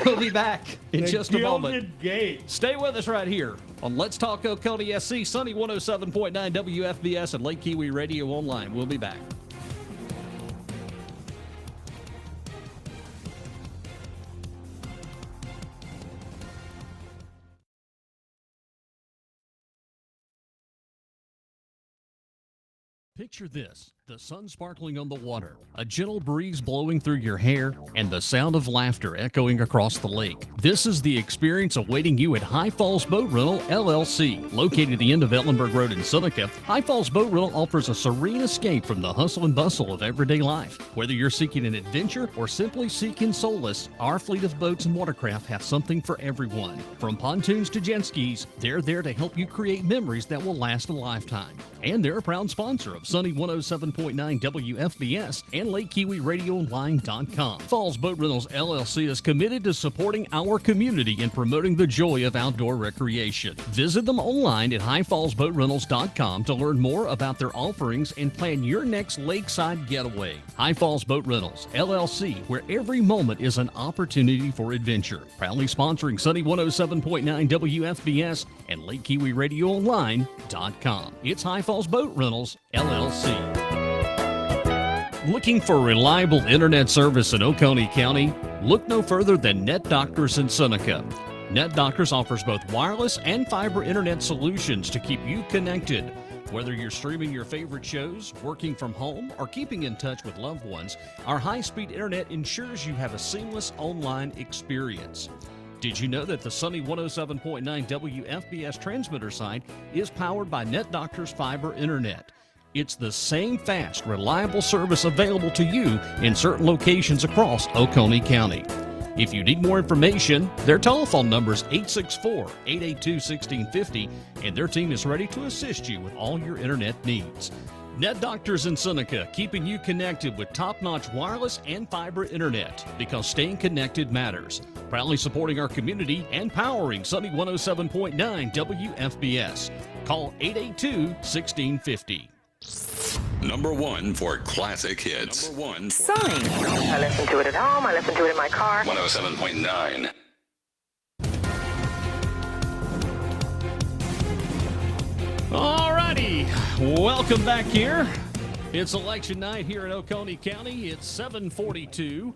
We'll be back in just a moment. Gilded Gate. Stay with us right here on Let's Talk Oconee SC, Sunny 107.9 WFBS and Lake Kiwi Radio Online. We'll be back. Picture this, the sun sparkling on the water, a gentle breeze blowing through your hair, and the sound of laughter echoing across the lake. This is the experience awaiting you at High Falls Boat Rental, LLC. Located at the end of Ellenberg Road in Seneca, High Falls Boat Rental offers a serene escape from the hustle and bustle of everyday life. Whether you're seeking an adventure or simply seeking solace, our fleet of boats and watercraft have something for everyone. From pontoons to jet skis, they're there to help you create memories that will last a lifetime. And they're a proud sponsor of Sunny 107.9 WFBS and LakeKiwiRadioOnline.com. Falls Boat Rentals LLC is committed to supporting our community and promoting the joy of outdoor recreation. Visit them online at highfallsboatrentals.com to learn more about their offerings and plan your next lakeside getaway. High Falls Boat Rentals LLC, where every moment is an opportunity for adventure. Proudly sponsoring Sunny 107.9 WFBS and LakeKiwiRadioOnline.com. It's High Falls Boat Rentals LLC. Looking for reliable internet service in Oconee County? Look no further than Net Doctors in Seneca. Net Doctors offers both wireless and fiber internet solutions to keep you connected. Whether you're streaming your favorite shows, working from home, or keeping in touch with loved ones, our high-speed internet ensures you have a seamless online experience. Did you know that the Sunny 107.9 WFBS transmitter site is powered by Net Doctors Fiber Internet? It's the same fast, reliable service available to you in certain locations across Oconee County. If you need more information, their telephone number is 864-882-1650, and their team is ready to assist you with all your internet needs. Net Doctors in Seneca, keeping you connected with top-notch wireless and fiber internet, because staying connected matters. Proudly supporting our community and powering Sunny 107.9 WFBS. Call 882-1650. Number one for classic hits. Number one for Sunny. I listen to it at home. I listen to it in my car. 107.9. Alrighty, welcome back here. It's election night here in Oconee County. It's 7:42,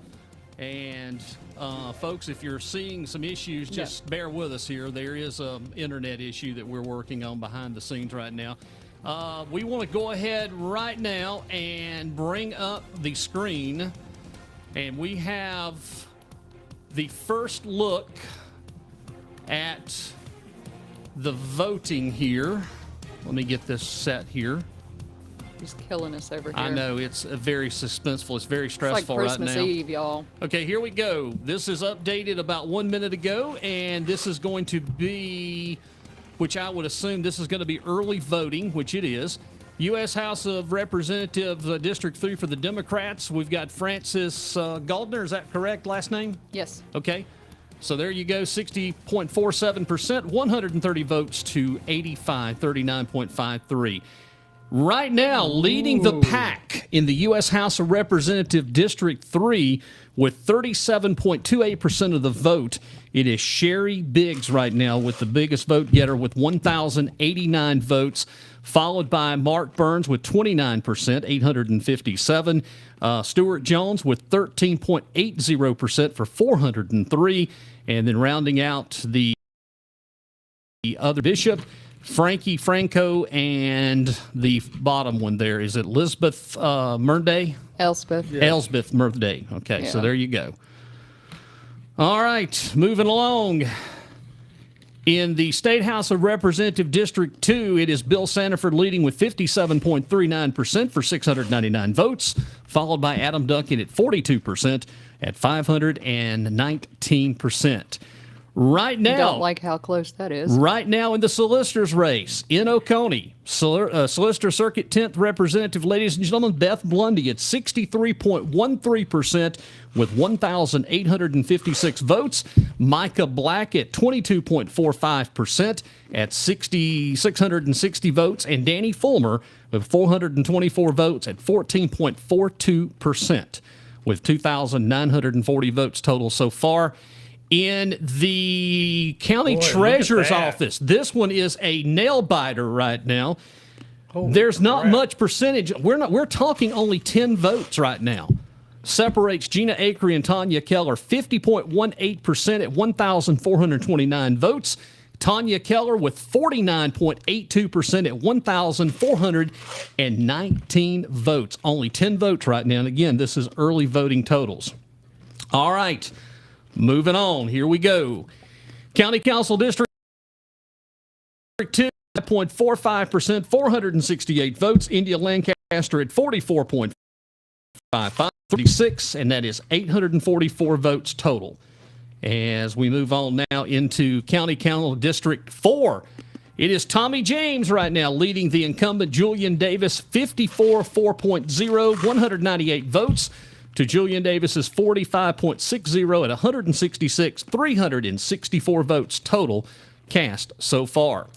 and folks, if you're seeing some issues, just bear with us here. There is an internet issue that we're working on behind the scenes right now. We want to go ahead right now and bring up the screen, and we have the first look at the voting here. Let me get this set here. He's killing us over here. I know, it's very suspenseful. It's very stressful It's like Christmas right now. Eve, y'all. Okay, here we go. This is updated about 1 minute ago, and this is going to be, which I would assume this is going to be early voting, which it is. U.S. House of Representatives, District 3 for the Democrats. We've got Francis Goldner. Is that correct, last name? Yes. Okay. So there you go, 60.47%, 130 votes to 85, 39.53. Right now, leading the pack in the U.S. House of Representatives District 3 with 37.28% of the vote. It is Sherry Biggs right now with the biggest vote getter with 1,089 votes, followed by Mark Burns with 29%, 857. Stuart Jones with 13.80% for 403. And then rounding out the other bishop, Frankie Franco, and the bottom one there, is it Elizabeth Murday? Elspeth. Yeah. Elsbeth Murday. Okay, so Yeah. there you go. All right, moving along. In the State House of Representatives District 2, it is Bill Sanford leading with 57.39% for 699 votes, followed by Adam Duncan at 42% at 519%. Right now, Don't like how close that is. right now in the solicitor's race in Oconee, Solicitor Circuit 10th Representative, ladies and gentlemen, Beth Blundy at 63.13% with 1,856 votes. Micah Black at 22.45% at 660 votes. And Danny Fulmer with 424 votes at 14.42% with 2,940 votes total so far. In the county Boy, look at treasurer's that. office, this one is a nail biter right now. Holy There's not crap. much percentage. We're talking only 10 votes right now. Separates Gina Acree and Tanya Keller, 50.18% at 1,429 votes. Tanya Keller with 49.82% at 1,419 votes. Only 10 votes right now. And again, this is early voting totals. All right. Moving on, here we go. County Council District 2, 0.45%, 468 votes. India Lancaster at 44.55, 36, and that is 844 votes total. As we move on now into County Council District 4, It is Tommy James right now leading the incumbent Julian Davis 54.0, 198 votes to Julian Davis's 45.60 at 166, 364 votes total cast so far.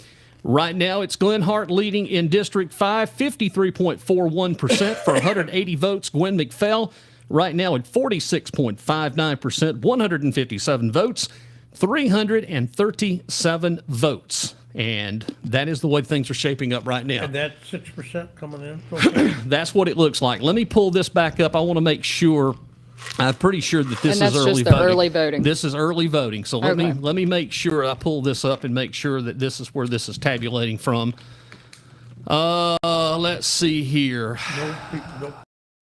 Right now, it's Glenn Hart leading in District 5, 53.41% for 180 votes. Gwen McPhail right now at 46.59%, 157 votes, 337 votes. And that is the way things are shaping up right now. And that's 6% coming in? That's what it looks like. Let me pull this back up. I want to make sure. I'm pretty sure that this And is that's early just the voting. early voting. This is early voting. So let Okay. me make sure I pull this up and make sure that this is where this is tabulating from. Let's see here. Nope.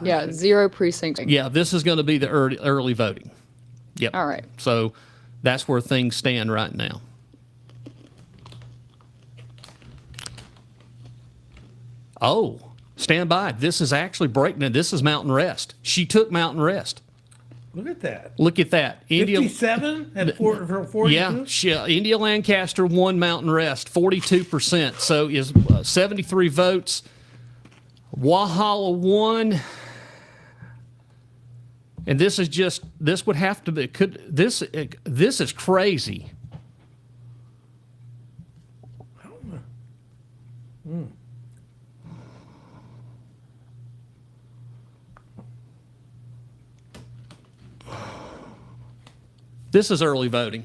Yeah, 0 precincts. Yeah, this is going to be the early voting. Yep. All right. So that's where things stand right now. Oh, stand by. This is actually breaking. This is Mountain Rest. She took Mountain Rest. Look at that. Look at that. 57 and 42? Yeah, India Lancaster won Mountain Rest, 42%. So is 73 votes. Walhalla won. And this would have to be, this is crazy. This is early voting.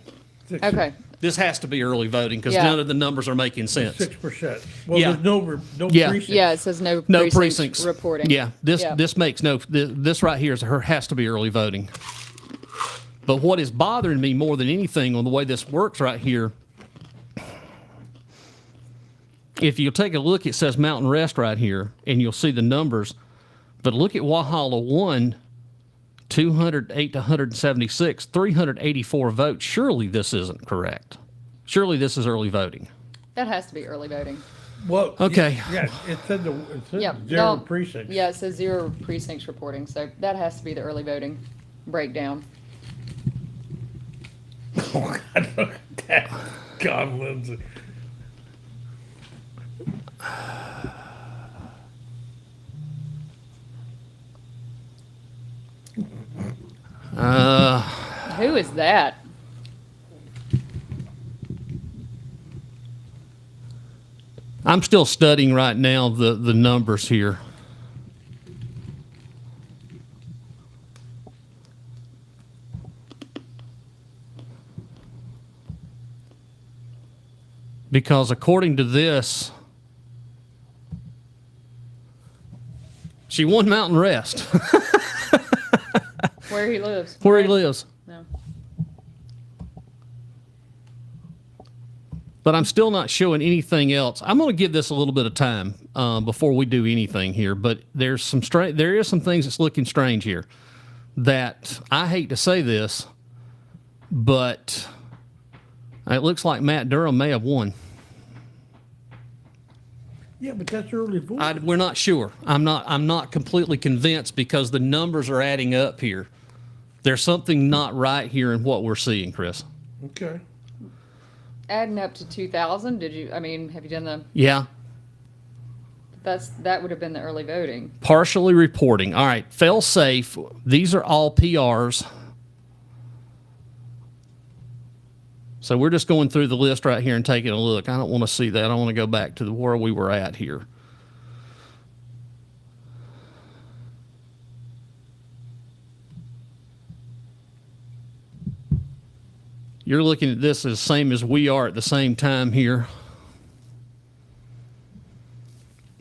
Okay. This has to be early voting because Yeah. none of the numbers are making sense. 6%. Well, Yeah. there's no Yeah. precincts. Yeah, it says no Precincts reporting. Yeah, this makes no. This right here has to be early voting. But what is bothering me more than anything on the way this works right here, if you take a look, it says Mountain Rest right here, and you'll see the numbers. But look at Walhalla 1, 208 to 176, 384 votes. Surely this isn't correct. Surely this is early voting. That has to be early voting. Well, Okay. Yeah, it said Yeah. 0 no, precincts. Yeah, it says 0 precincts reporting. So that has to be the early voting breakdown. Oh, God, look at that. God, Lindsay. Who is that? I'm still studying right now the numbers here. Because according to this, she won Mountain Rest, Where he lives. where he Right? lives. No. But I'm still not showing anything else. I'm going to give this a little bit of time before we do anything here. But there is some things that's looking strange here. That I hate to say this, but it looks like Matt Durham may have won. Yeah, but that's early voting. We're not sure. I'm not completely convinced because the numbers are adding up here. There's something not right here in what we're seeing, Chris. Okay. Adding up to 2,000, have you done the, Yeah. that would have been the early voting. Partially reporting. All right. Fail safe. These are all PRs. So we're just going through the list right here and taking a look. I don't want to see that. I want to go back to where we were at here. You're looking at this as same as we are at the same time here.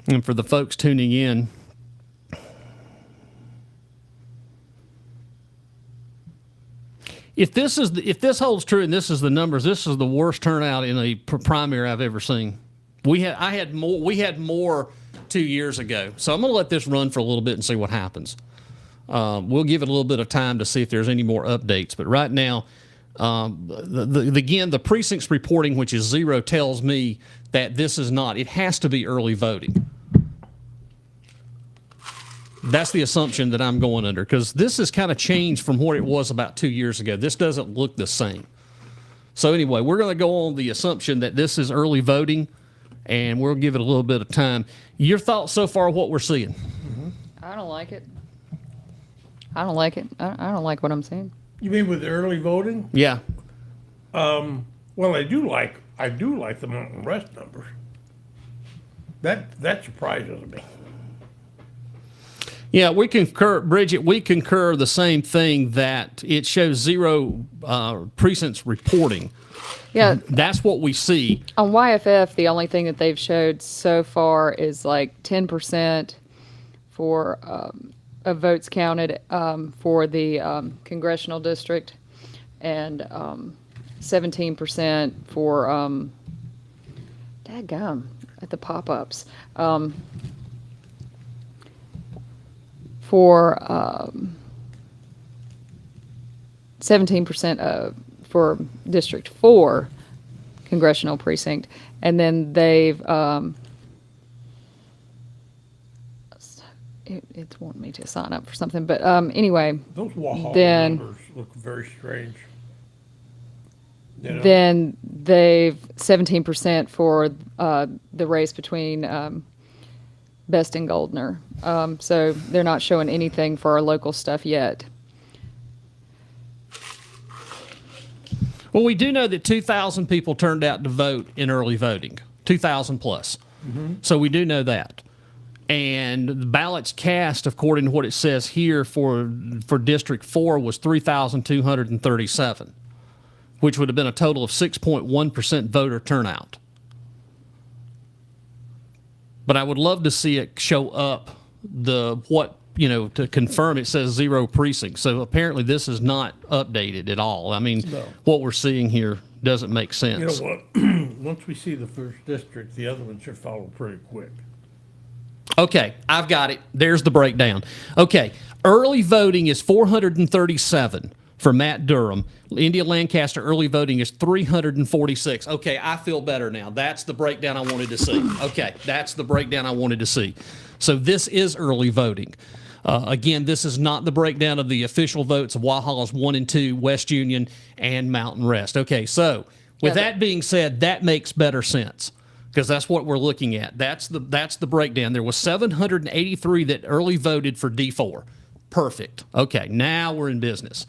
And for the folks tuning in, if this holds true and this is the numbers, this is the worst turnout in a primary I've ever seen. We had more 2 years ago. So I'm going to let this run for a little bit and see what happens. We'll give it a little bit of time to see if there's any more updates. But right now, again, the precincts reporting, which is 0, tells me that this is not. It has to be early voting. That's the assumption that I'm going under, because this has kind of changed from what it was about 2 years ago. This doesn't look the same. So anyway, we're going to go on the assumption that this is early voting, and we'll give it a little bit of time. Your thoughts so far, what we're seeing? I don't like it. I don't like it. I don't like what I'm seeing. You mean with early voting? Yeah. Well, I do like the Mountain West numbers. That surprises me. Yeah, we concur, Bridget. We concur the same thing, that it shows 0 precincts reporting. Yeah. That's what we see. On YFF, the only thing that they've showed so far is like 10% for of votes counted for the congressional district, and 17% for dadgum at the pop-ups. For 17% for District 4 congressional precinct, and then they've it's wanting me to sign up for something, but anyway, Those Walhalla Then- numbers look very strange. You know? then they've 17% for the race between Best and Goldner. So they're not showing anything for our local stuff yet. Well, we do know that 2,000 people turned out to vote in early voting, 2,000 plus. So we do know that. And the ballots cast, according to what it says here for District 4, was 3,237, which would have been a total of 6.1% voter turnout. But I would love to see it show up to confirm it says 0 precincts. So apparently this is not updated at all. I mean, No. what we're seeing here doesn't make sense. You know what? Once we see the first district, the other one should follow pretty quick. Okay, I've got it. There's the breakdown. Okay, early voting is 437 for Matt Durham. India Lancaster early voting is 346. Okay, I feel better now. That's the breakdown I wanted to see. Okay, that's the breakdown I wanted to see. So this is early voting. Again, this is not the breakdown of the official votes of Walhalla's 1 and 2, West Union, and Mountain Rest. Okay, so with that being said, that makes better sense, because that's what we're looking at. That's the breakdown. There was 783 that early voted for D4. Perfect. Okay, now we're in business.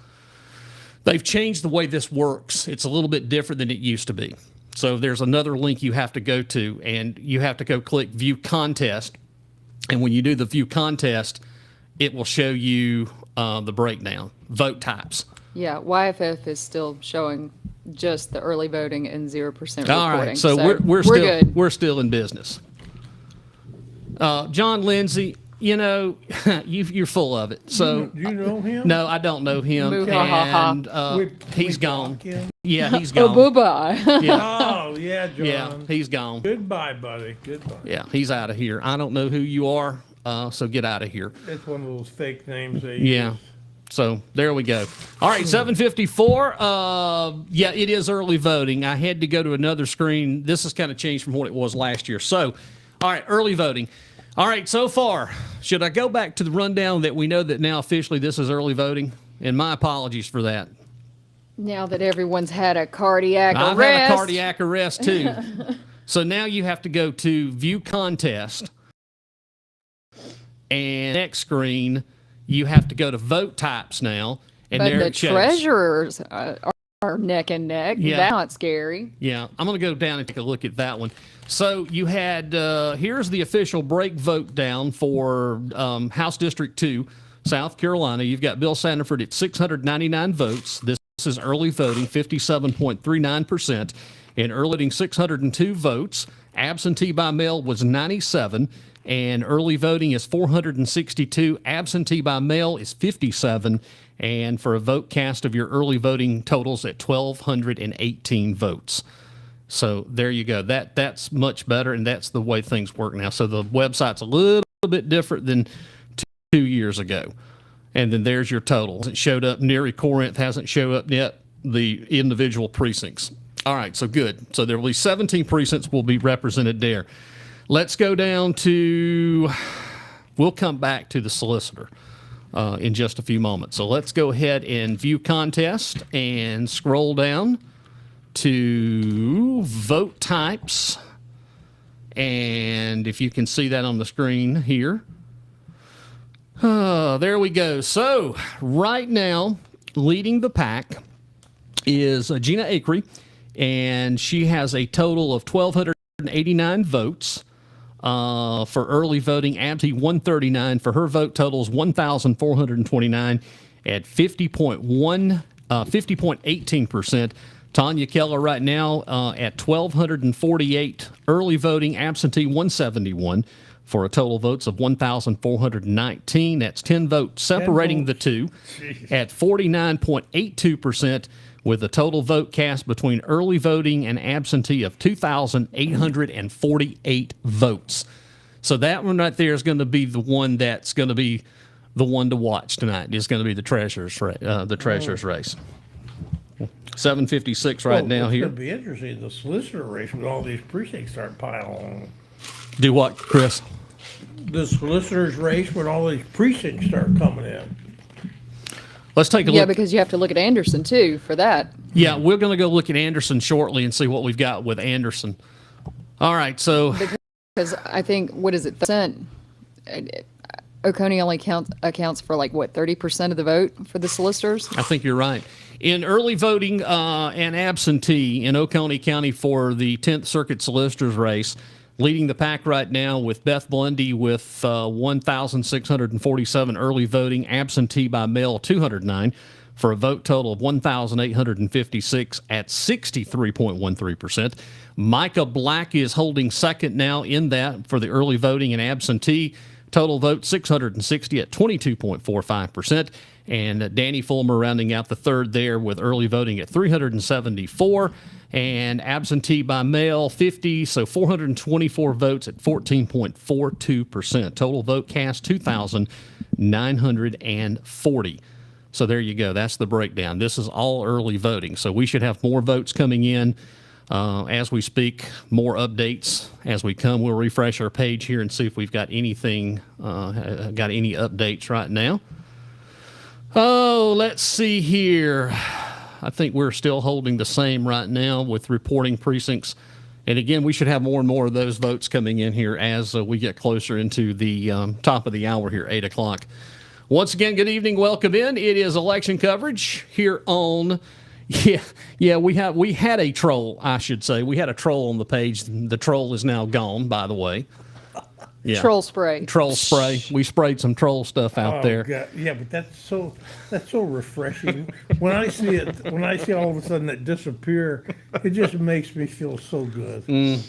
They've changed the way this works. It's a little bit different than it used to be. So there's another link you have to go to, and you have to go click View Contest. And when you do the View Contest, it will show you the breakdown, vote types. Yeah, YFF is still showing just the early voting and 0% reporting. All right, so we're still in business. John Lindsay, you're full of it. So Do you know him? no, I don't know him, Moo ha ha ha. and he's We gone. block him? Yeah, he's Oh, gone. bye-bye. Oh, yeah, John. Yeah, he's gone. Goodbye, buddy. Goodbye. Yeah, he's out of here. I don't know who you are, so get out of here. It's one of those fake names they Yeah. use. So there we go. All right, 7:54. Yeah, it is early voting. I had to go to another screen. This has kind of changed from what it was last year. So, all right, early voting. All right, so far, should I go back to the rundown that we know that now officially this is early voting? And my apologies for that. Now that everyone's had a cardiac I've arrest. had a cardiac arrest too. So now you have to go to View Contest. And next screen, you have to go to Vote Types now. And But there the it shows. treasurers are neck and neck. Yeah. That's not scary. Yeah, I'm going to go down and take a look at that one. So you had, here's the official break vote down for House District 2, South Carolina. You've got Bill Sanford at 699 votes. This is early voting, 57.39%. And early voting, 602 votes. Absentee by mail was 97. And early voting is 462. Absentee by mail is 57. And for a vote cast of your early voting totals at 1,218 votes. So there you go. That's much better, and that's the way things work now. So the website's a little bit different than 2 years ago. And then there's your total. It showed up. Neary Corinth hasn't showed up yet, the individual precincts. All right, so good. So there will be 17 precincts will be represented there. Let's go down to, we'll come back to the solicitor in just a few moments. So let's go ahead and View Contest and scroll down to Vote Types. And if you can see that on the screen here. There we go. So right now, leading the pack is Gina Acree, and she has a total of 1,289 votes. For early voting, absentee 139. For her vote totals 1,429 at 50.18%. Tanya Keller right now at 1,248 early voting, absentee 171 for a total votes of 1,419. That's 10 votes separating the two at 49.82%. With a total vote cast between early voting and absentee of 2,848 votes. So that one right there is going to be the one that's going to be the one to watch tonight. It's going to be the treasurer's race. 7:56 right now here. It's going to be interesting, the solicitor race, when all these precincts start piling on. Do what, Chris? The solicitor's race, when all these precincts start coming in. Let's take a Yeah, look. because you have to look at Anderson too for that. Yeah, we're going to go look at Anderson shortly and see what we've got with Anderson. All right, so Because I think, what is it, Oconee only accounts for 30% of the vote for the solicitors? I think you're right. In early voting and absentee in Oconee County for the 10th Circuit Solicitor's race, leading the pack right now with Beth Blundy with 1,647 early voting, absentee by mail 209, for a vote total of 1,856 at 63.13%. Micah Black is holding second now in that for the early voting and absentee. Total vote 660 at 22.45%. And Danny Fulmer rounding out the third there with early voting at 374 and absentee by mail 50, so 424 votes at 14.42%. Total vote cast 2,940. So there you go. That's the breakdown. This is all early voting. So we should have more votes coming in as we speak, more updates as we come. We'll refresh our page here and see if we've got anything, got any updates right now. Oh, let's see here. I think we're still holding the same right now with reporting precincts. And again, we should have more and more of those votes coming in here as we get closer into the top of the hour here, 8 o'clock. Once again, good evening. Welcome in. It is election coverage here on... we had a troll, I should say. We had a troll on the page. The troll is now gone, by the way. Yeah. Troll spray. Troll spray. We sprayed some troll stuff out there. God. Yeah, but that's so refreshing. When I see all of a sudden it disappear, it just makes me feel so good.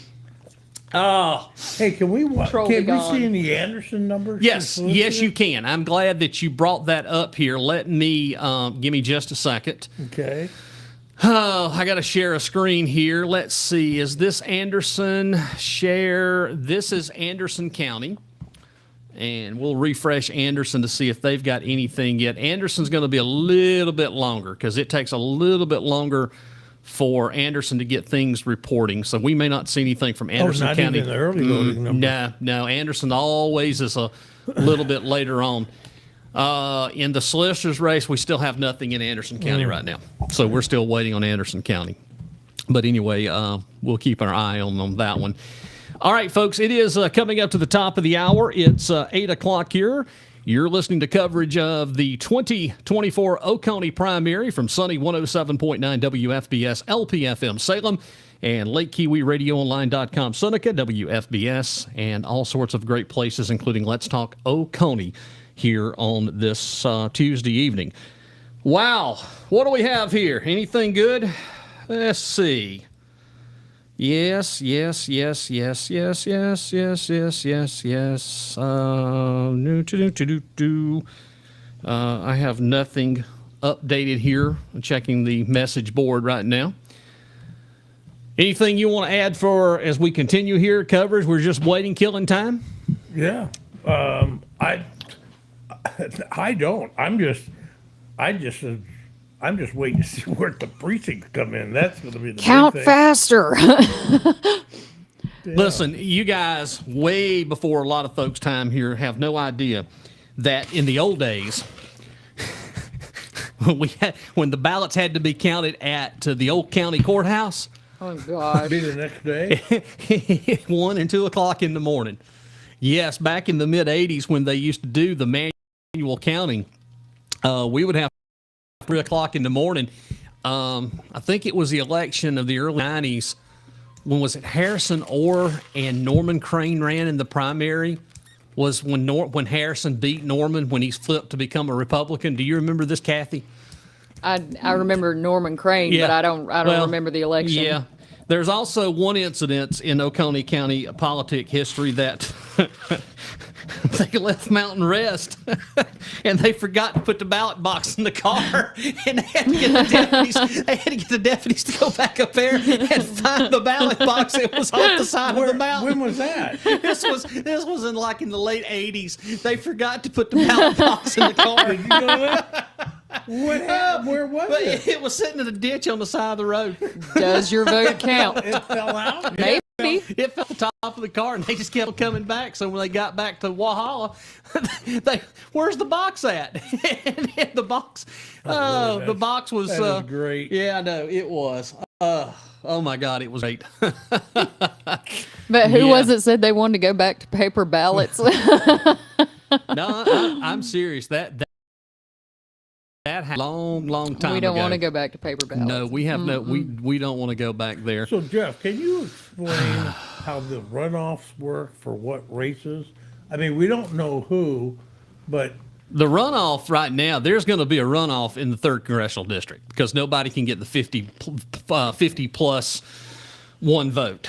Oh, Hey, can we Troll be gone. see any Anderson numbers? yes, you can. I'm glad that you brought that up here. Let me give me just a second. Okay. Oh, I got to share a screen here. Let's see. Is this Anderson? Share. This is Anderson County. And we'll refresh Anderson to see if they've got anything yet. Anderson's going to be a little bit longer because it takes a little bit longer for Anderson to get things reporting. So we may not see anything from Anderson not County. even the early voting number. No. Anderson always is a little bit later on. In the solicitor's race, we still have nothing in Anderson County right now. So we're still waiting on Anderson County. But anyway, we'll keep our eye on that one. All right, folks, it is coming up to the top of the hour. It's 8 o'clock here. You're listening to coverage of the 2024 Oconee Primary from sunny 107.9 WFBS LPFM Salem and Lake Kiwi RadioOnline.com Seneca, WFBS, and all sorts of great places, including Let's Talk Oconee here on this Tuesday evening. Wow, what do we have here? Anything good? Let's see. Yes. I have nothing updated here. I'm checking the message board right now. Anything you want to add for as we continue here coverage? We're just waiting, killing time. Yeah. I don't. I'm just waiting to see where the precincts come in. That's going to be the Count big thing. faster. Listen, you guys, way before a lot of folks' time here, have no idea that in the old days, when the ballots had to be counted at the old county courthouse, Oh, gosh. Be the next day? 1 and 2 o'clock in the morning. Yes, back in the mid 80s when they used to do the manual counting, we would have 3 o'clock in the morning. I think it was the election of the early 90s. When was it Harrison Orr and Norman Crane ran in the primary? Was when Harrison beat Norman when he flipped to become a Republican. Do you remember this, Cathy? I remember Norman Crane, Yeah. but I don't remember the election. Yeah. There's also one incident in Oconee County politic history that they left Mountain Rest and they forgot to put the ballot box in the car, and they had to get the deputies to go back up there and find the ballot box that was off the side of the mountain. When was that? This was in the late 80s. They forgot to put the ballot box in the car. Did you know that? What happened? Where was But it? it was sitting in a ditch on the side of the road. Does your vote count? It fell out? Maybe. It fell at the top of the car, and they just kept coming back. So when they got back to Walhalla, where's the box at? And the box, the box was. That is great. Yeah, I know it was. Oh my God, it was great. But who Yeah. was it said they wanted to go back to paper ballots? No, I'm serious. That happened a long time We don't ago. want to go back to paper ballots. No, we have no. We don't want to go back there. So, Jeff, can you explain how the runoffs work for what races? I mean, we don't know who, but The runoff right now, there's going to be a runoff in the 3rd Congressional District because nobody can get the 50 plus one vote.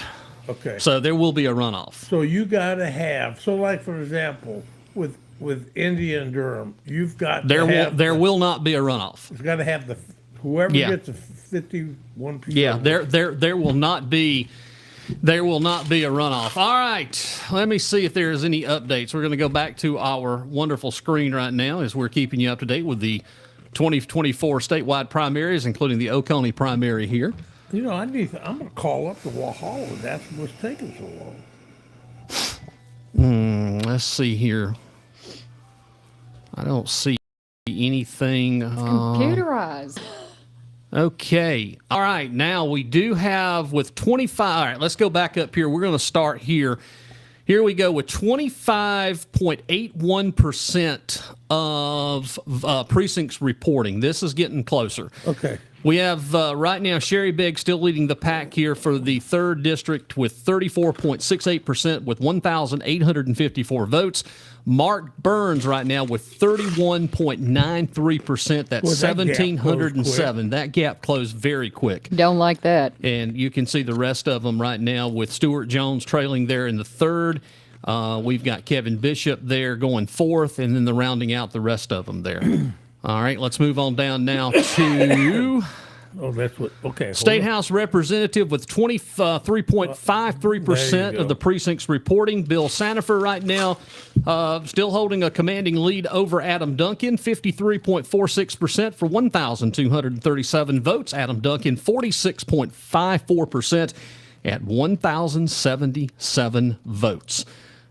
okay. So there will be a runoff. So you got to have, so like, for example, with India and Durham, you've got There to will have, will not be a runoff. it's got to have whoever Yeah. gets the 51%. Yeah, there will not be a runoff. All right, let me see if there is any updates. We're going to go back to our wonderful screen right now as we're keeping you up to date with the 2024 statewide primaries, including the Oconee primary here. You know, I'm going to call up the Walhalla. That's what's taking so long. Let's see here. I don't see anything. Computerized. Okay. All right. Now we do have with 25. All right. Let's go back up here. We're going to start here. Here we go with 25.81% of precincts reporting. This is getting closer. Okay. We have right now Sherry Begg still leading the pack here for the 3rd district with 34.68% with 1,854 votes. Mark Burns right now with 31.93%. That's Boy, that gap 1,707. That gap closed very quick. Don't like that. And you can see the rest of them right now with Stuart Jones trailing there in the 3rd. We've got Kevin Bishop there going 4th, and then the rounding out the rest of them there. All right, let's move on down now to Oh, that's what, okay. hold State on. House Representative with 23.53% There you of the go. precincts reporting. Bill Sanifer right now still holding a commanding lead over Adam Duncan, 53.46% for 1,237 votes. Adam Duncan, 46.54% at 1,077 votes.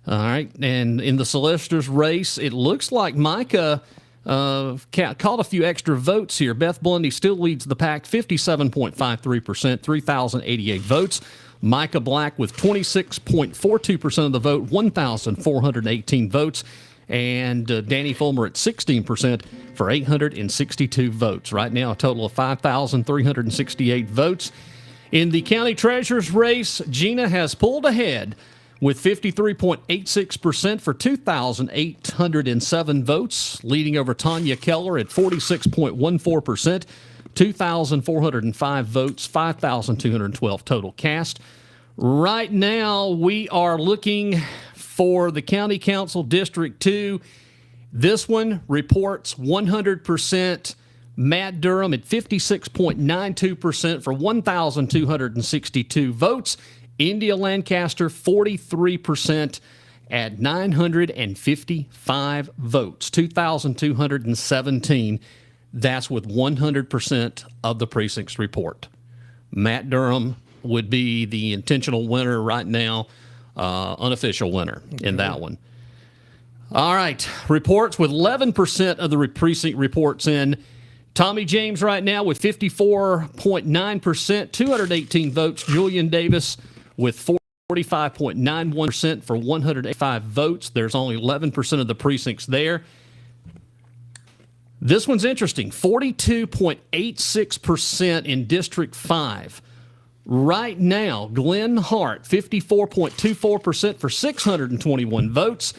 All right, and in the solicitor's race, it looks like Micah caught a few extra votes here. Beth Blundy still leads the pack, 57.53%, 3,088 votes. Micah Black with 26.42% of the vote, 1,418 votes. And Danny Fulmer at 16% for 862 votes. Right now, a total of 5,368 votes. In the county treasurer's race, Gina has pulled ahead with 53.86% for 2,807 votes, leading over Tanya Keller at 46.14%, 2,405 votes, 5,212 total cast. Right now, we are looking for the County Council District 2. This one reports 100%. Matt Durham at 56.92% for 1,262 votes. India Lancaster, 43% at 955 votes, 2,217. That's with 100% of the precincts report. Matt Durham would be the intentional winner right now, unofficial winner in that one. All right, reports with 11% of the precinct reports in. Tommy James right now with 54.9%, 218 votes. Julian Davis with 45.91% for 185 votes. There's only 11% of the precincts there. This one's interesting. 42.86% in District 5. Right now, Glenn Hart, 54.24% for 621 votes.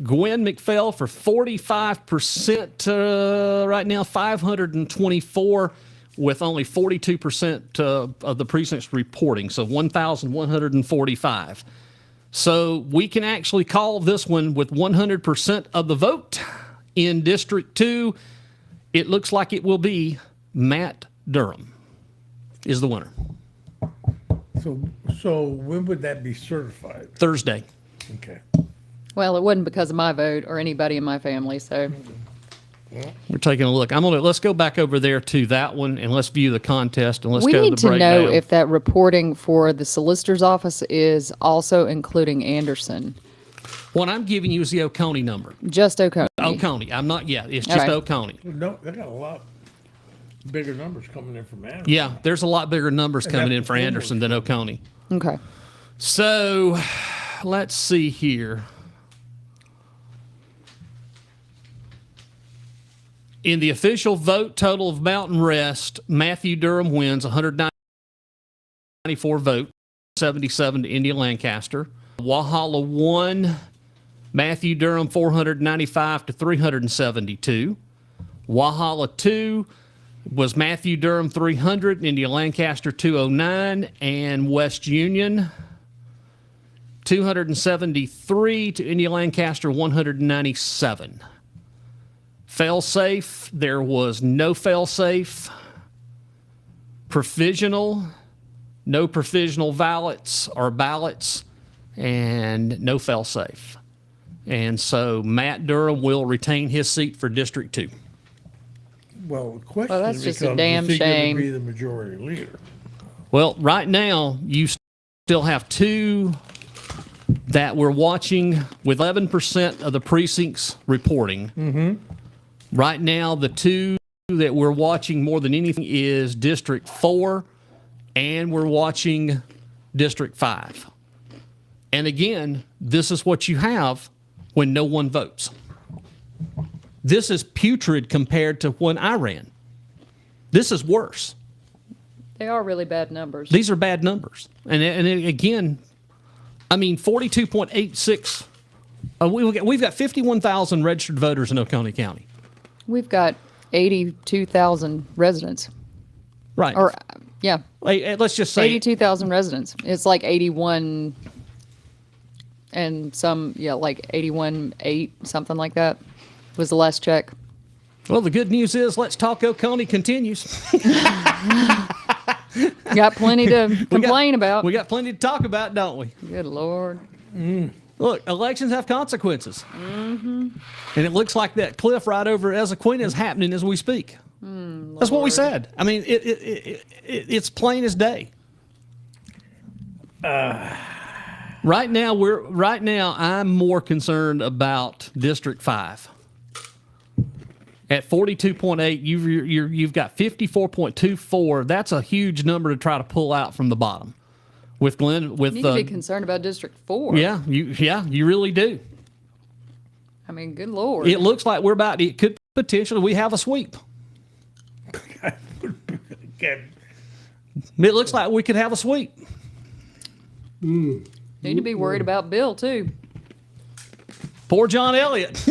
Gwen McPhail for 45%, right now 524, with only 42% of the precincts reporting, so 1,145. So we can actually call this one with 100% of the vote in District 2. It looks like it will be Matt Durham is the winner. So when would that be certified? Thursday. Okay. Well, it wasn't because of my vote or anybody in my family, so. We're taking a look. Let's go back over there to that one and let's view the contest and let's We go need to the to know breakdown. if that reporting for the solicitor's office is also including Anderson. What I'm giving you is the Oconee number. Just Oconee. Oconee. I'm not yet. It's just Okay. Oconee. No, they got a lot bigger numbers coming in from Anderson. Yeah, there's a lot bigger numbers coming in for that's Anderson than Oconee. Okay. So let's see here. In the official vote total of Mountain Rest, Matthew Durham wins 194 votes, 77 to India Lancaster. Walhalla 1, Matthew Durham 495 to 372. Walhalla 2 was Matthew Durham 300, India Lancaster 209, and West Union 273 to India Lancaster 197. Fail-safe, there was no fail-safe. Provisional, no provisional ballots, and no fail-safe. And so Matt Durham will retain his seat for District 2. Well, the question Well, that's just a becomes, damn is he going shame. to be the majority leader? Well, right now, you still have two that we're watching with 11% of the precincts reporting. Mm-hmm. Right now, the two that we're watching more than anything is District 4, and we're watching District 5. And again, this is what you have when no one votes. This is putrid compared to when I ran. This is worse. They are really bad numbers. These are bad numbers. And again, I mean, 42.86. We've got 51,000 registered voters in Oconee County. We've got 82,000 residents. Right. Or, yeah, Hey, let's just say 82,000 residents. It's like 81 and some, yeah, like 81.8, something like that was the last check. Well, the good news is Let's Talk Oconee continues. Got plenty to complain about. We got plenty to talk about, don't we? Good Lord. Look, elections have consequences. Mm-hmm. And it looks like that cliff right over Ezequiel is happening as we speak. That's what we said. I mean, it's plain as day. Right now, I'm more concerned about District 5. At 42.8, you've got 54.24. That's a huge number to try to pull out from the bottom. With Glenn, You need to be concerned about District 4. yeah, you really do. I mean, good Lord. It looks like it could potentially, we have a sweep. Okay. It looks like we could have a sweep. Need to be worried about Bill, too. Poor John Elliott.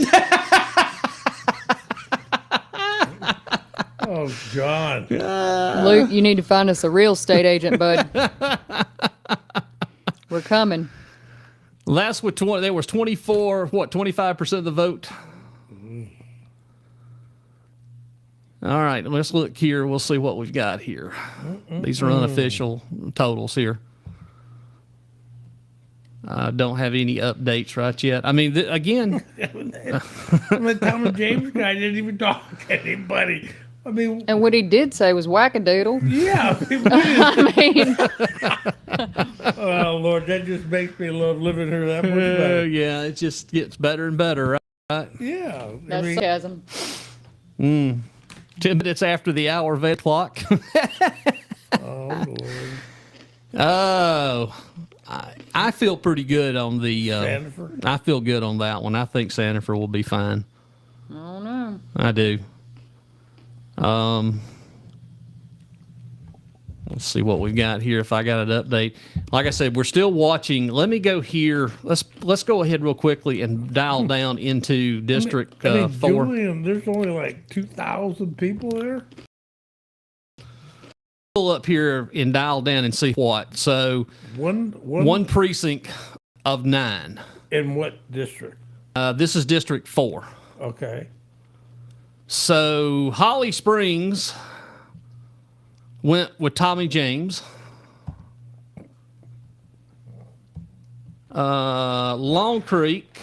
Oh, John. Luke, you need to find us a real estate agent, bud. We're coming. That's what there was 25% of the vote. All right, let's look here. We'll see what we've got here. These are unofficial totals here. I don't have any updates right yet. I mean, again, The Tommy James guy didn't even talk to anybody. I mean, And what he did say was wackadoodle. yeah. I mean, I mean, oh, Lord, that just makes me love living here that much better. yeah, it just gets better and better, right? Yeah. I that's mean, sarcasm. 10 minutes after the hour of 8 o'clock. Oh, Lord. Oh, I feel pretty good on the. Sanford? I feel good on that one. I think Sanford will be fine. I don't know. I do. Let's see what we've got here. If I got an update, like I said, we're still watching. Let me go here. Let's go ahead real quickly and dial down into District 4. Julian, there's only like 2,000 people there. Pull up here and dial down and see what. So one precinct of 9. In what district? This is District 4. Okay. So Holly Springs went with Tommy James. Long Creek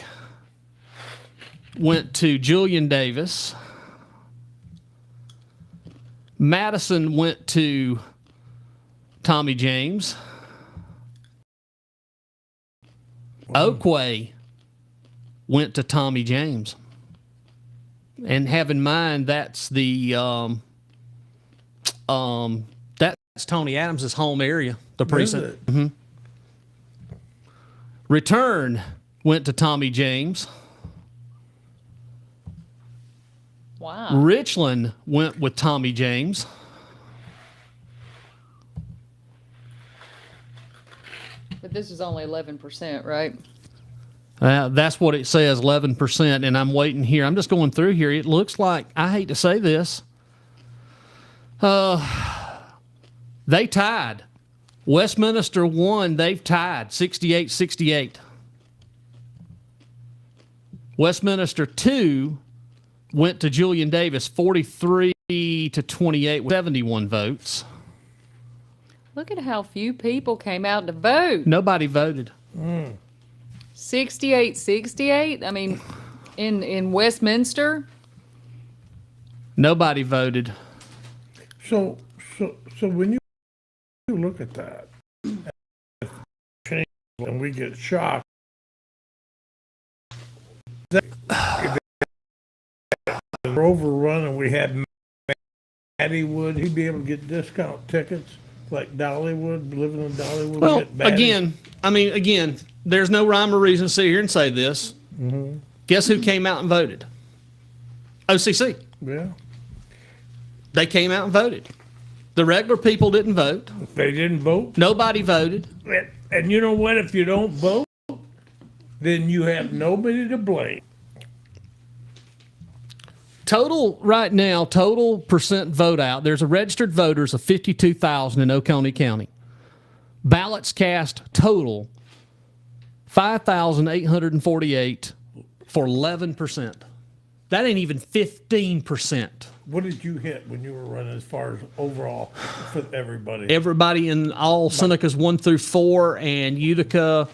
went to Julian Davis. Madison went to Tommy James. Oakway went to Tommy James. And have in mind that's the that's Tony Adams' home area, the precinct. Mm-hmm. Return went to Tommy James. Wow. Richland went with Tommy James. But this is only 11%, right? That's what it says, 11%. And I'm waiting here. I'm just going through here. It looks like, I hate to say this, they tied. Westminster won. They've tied 68-68. Westminster 2 went to Julian Davis 43-28 with 71 votes. Look at how few people came out to vote. Nobody voted. 68-68. I mean, in Westminster. Nobody voted. So when you look at that, and we get shocked, if we're overrun and we had Matty would he be able to get discount tickets like Dollywood, living in Dollywood? Well, again, there's no rhyme or reason to sit here and say this. Mm-hmm. Guess who came out and voted? OCC. Yeah. They came out and voted. The regular people didn't vote. They didn't vote? Nobody voted. And you know what? If you don't vote, then you have nobody to blame. Total right now, total percent vote out. There's a registered voters of 52,000 in Oconee County. Ballots cast total 5,848 for 11%. That ain't even 15%. What did you hit when you were running as far as overall for everybody? Everybody in all Senecas 1 through 4 and Utica,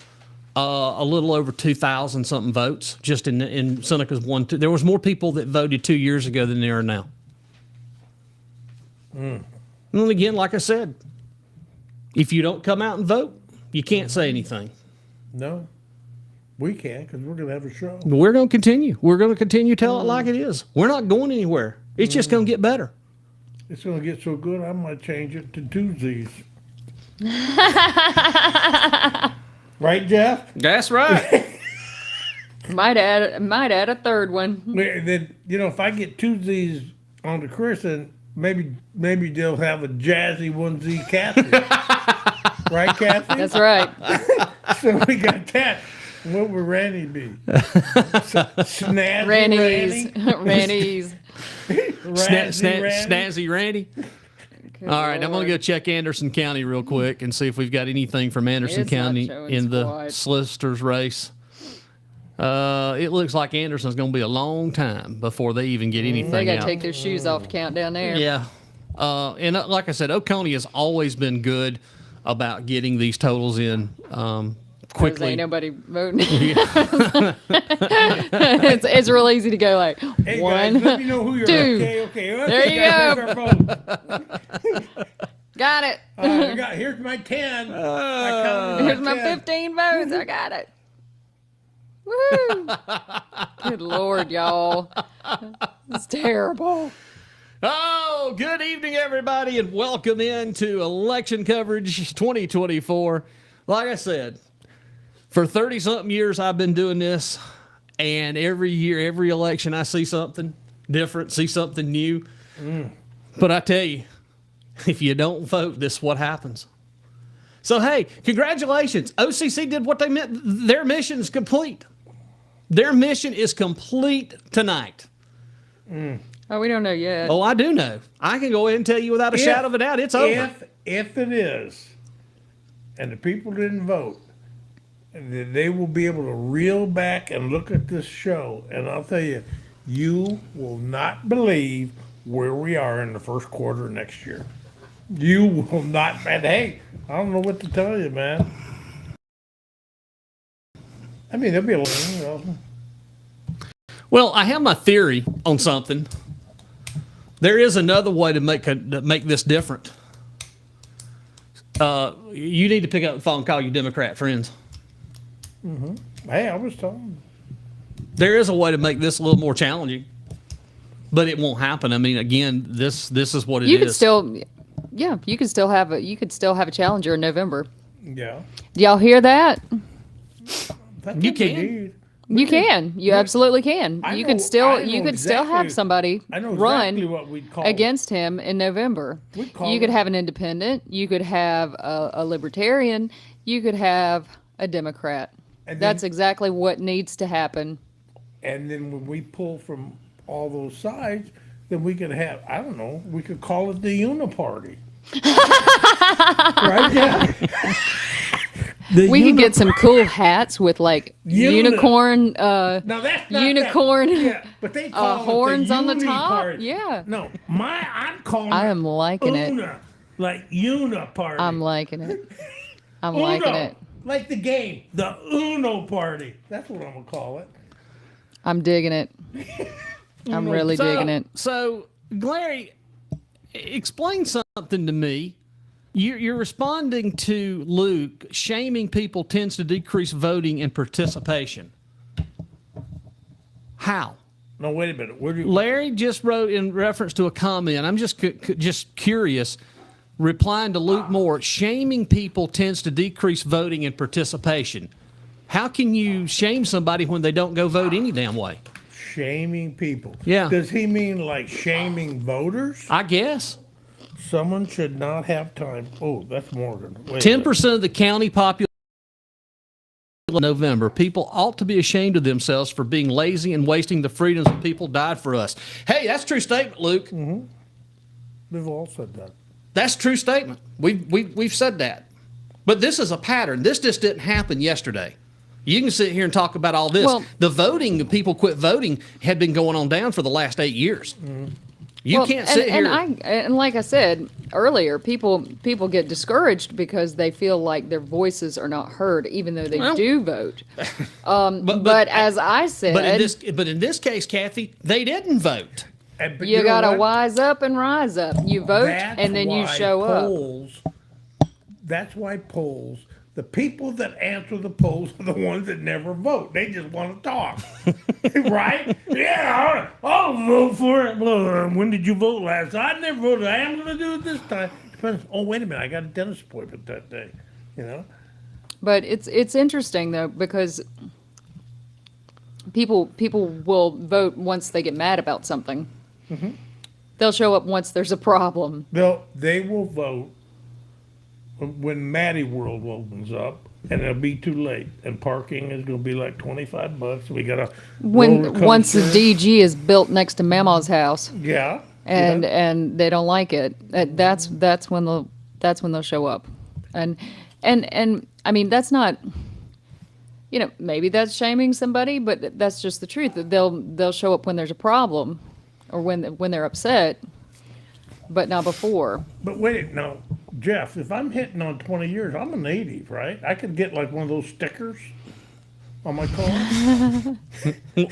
a little over 2,000 something votes just in Senecas 1, 2. There was more people that voted 2 years ago than there are now. And again, like I said, if you don't come out and vote, you can't say anything. No, we can't because we're going to have a show. But we're going to continue. We're going to continue to tell it like it is. We're not going anywhere. It's just going to get better. It's going to get so good, I might change it to Tuesdays. Right, Jeff? That's right. Might add a third one. Then, if I get Tuesdays on the Christian, maybe they'll have a jazzy onesie Cathy. Right, Cathy? That's right. So we got that. What would Rannie be? Snazzy Ranny's. Rannie? Snazzy Randy. All right, I'm going to go check Anderson County real quick and see if we've got anything from Anderson It's not County showing in the squad. solicitor's race. It looks like Anderson's going to be a long time before they even get anything They got to out. take their shoes off to count down there. Yeah. And like I said, Oconee has always been good about getting these totals in quickly. Ain't nobody voting. it's real easy to go like, Hey, one, guys, let me know who you're. two. Okay. There you go. Got it. Here's my 10. I counted Here's my 10. 15 votes. I got it. Woo! Good Lord, y'all. It's terrible. Oh, good evening, everybody, and welcome into election coverage 2024. Like I said, for 30-something years, I've been doing this, and every year, every election, I see something different, see something new. But I tell you, if you don't vote, this is what happens. So, hey, congratulations. OCC did what they meant. Their mission is complete. Their mission is complete tonight. Oh, we don't know yet. Oh, I do know. I can go ahead and tell you without a shadow of a doubt, it's over. If it is, and the people didn't vote, then they will be able to reel back and look at this show, and I'll tell you, you will not believe where we are in the first quarter next year. You will not, and hey, I don't know what to tell you, man. I mean, there'll be a little, Well, I have my theory on something. There is another way to make this different. You need to pick up the phone and call your Democrat friends. Hey, I was telling There is a way to make this a little more challenging, but it won't happen. I mean, again, this is what it is. You could still, yeah, you could still have a challenger in November. yeah. Do y'all hear that? That's You what we can. need. You can. You absolutely can. I You know- could still I know you could still have exactly- somebody I know run exactly what we'd call against him in November. We'd call You could it- have an independent. You could have a libertarian. You could have a Democrat. And That's then- exactly what needs to happen. And then when we pull from all those sides, then we could have, I don't know, we could call it the Uniparty. Right? Yeah. We could get some cool hats with like unicorn Now that's not unicorn That. Yeah, but they call horns it the on the top. Uniparty. Yeah. No, I'm calling I it am liking it. Una, like Uniparty. I'm liking it. I'm liking Uno, it. like the game, the Uno Party. That's what I'm gonna call it. I'm digging it. I'm really digging it. So, Larry, explain something to me. You're responding to Luke. Shaming people tends to decrease voting and participation. How? No, wait a minute. Where do you, Larry just wrote in reference to a comment. I'm just curious. Replying to Luke Moore, shaming people tends to decrease voting and participation. How can you shame somebody when they don't go vote any damn way? shaming people? Yeah. Does he mean like shaming voters? I guess. Someone should not have time. Oh, that's Morgan. Wait a 10% of the county population in November. People ought to be ashamed of themselves for being lazy and wasting the freedoms of people died for us. Hey, that's a true statement, Luke. minute. We've all said that. That's a true statement. We've said that. But this is a pattern. This just didn't happen yesterday. You can sit here and talk about all this. Well- The voting, people quit voting, had been going on down for the last 8 years. You can't sit here. And like I said earlier, people get discouraged because they feel like their voices are not heard, even though they Well- do vote. But as I said, but in this case, Cathy, they didn't vote. But you know gotta what? wise up and rise up. You vote That's and then you why show up. polls, That's why polls, the people that answer the polls are the ones that never vote. They just want to talk. Right? Yeah, I'll vote for it. Well, when did you vote last? I never voted. I am going to do it this time. Depends. Oh, wait a minute. I got a dentist appointment that day. You know? But it's interesting though because people will vote once they get mad about something. Mm-hmm. They'll show up once there's a problem. They will vote when Maddie World opens up, and it'll be too late. And parking is going to be like $25. We got a Once the DG is built next to Mama's house yeah, and they don't like it, that's when they'll show up, and I mean that's not, maybe that's shaming somebody, but that's just the truth. That they'll show up when there's a problem, or when they're upset, but not before. But wait, now, Jeff, if I'm hitting on 20 years, I'm a native, right? I could get like one of those stickers on my car.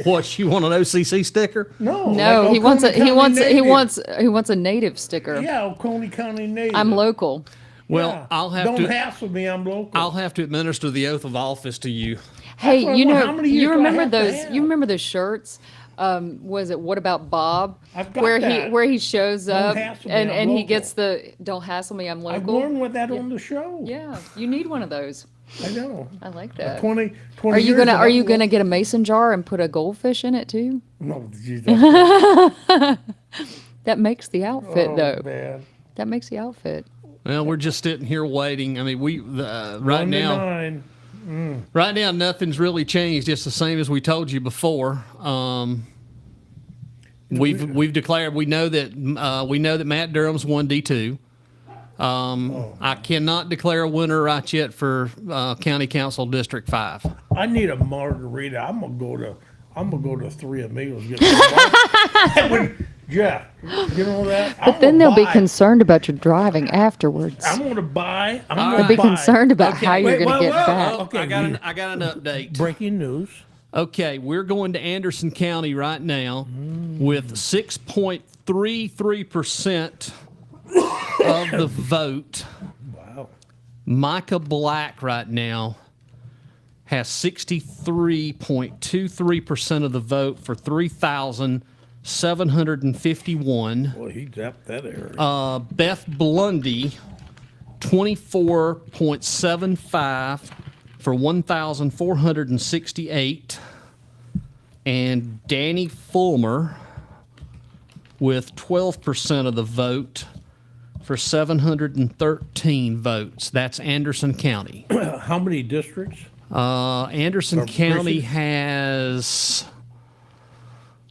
What, you want an OCC sticker? No, No, like he wants a Oconee he wants County he native. wants a native sticker. Yeah, Oconee County native. I'm local. Well, Yeah. I'll have Don't to. hassle me. I'm local. I'll have to administer the oath of office to you. Hey, what I want. How many years you do I remember have to those? have? You remember those shirts Was it What About Bob? I've got where that. where he shows up hassle me, and I'm he local. gets the "Don't hassle me, I'm I local." warned with that on the show. Yeah, you need one of those. I know. I like that. 20 Are you years gonna of Are you that- gonna get a mason jar and put a goldfish in it too? No, geez, that's That makes the outfit though. bad. That makes the outfit. Well, we're just sitting here waiting. I mean, right now, 9. right now, nothing's really changed. It's the same as we told you before. We've declared we know that Matt Durham's 1D2. I cannot declare a winner right yet for County Council District 5. I need a margarita. I'm gonna go to Three Amigos. Get my Jeff, you know that? But then they'll be concerned about your driving afterwards. I'm gonna buy. They'll be concerned about how you're going to get back. Okay, I got an update. breaking news. Okay, we're going to Anderson County right now with 6.33% of the vote. Wow. Micah Black right now has 63.23% of the vote for 3,751. Boy, he zapped that area. Beth Blundy, 24.75 for 1,468. And Danny Fulmer with 12% of the vote for 713 votes. That's Anderson County. How many districts? Anderson Or County precincts? has.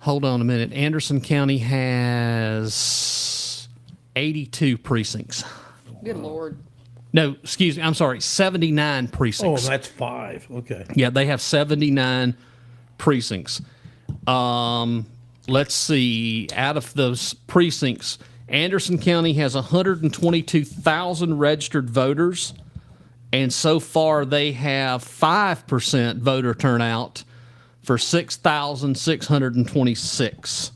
Hold on a minute. Anderson County has 82 precincts. Good Lord. No, excuse me. I'm sorry. 79 Oh, precincts. that's 5. Okay. Yeah, they have 79 precincts. Let's see. Out of those precincts, Anderson County has 122,000 registered voters, and so far they have 5% voter turnout for 6,626.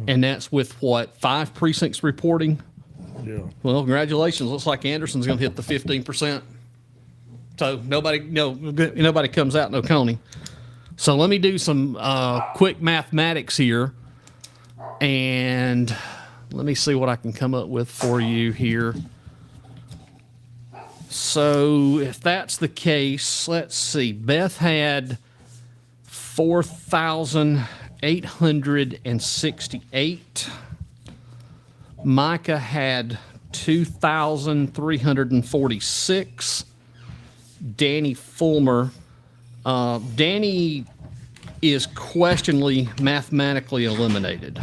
And that's with what, 5 precincts reporting? Yeah. Well, congratulations. Looks like Anderson's going to hit the 15%. So nobody comes out in Oconee. So let me do some quick mathematics here, and let me see what I can come up with for you here. So if that's the case, let's see. Beth had 4,868. Micah had 2,346. Danny Fulmer. Danny is questionably mathematically eliminated.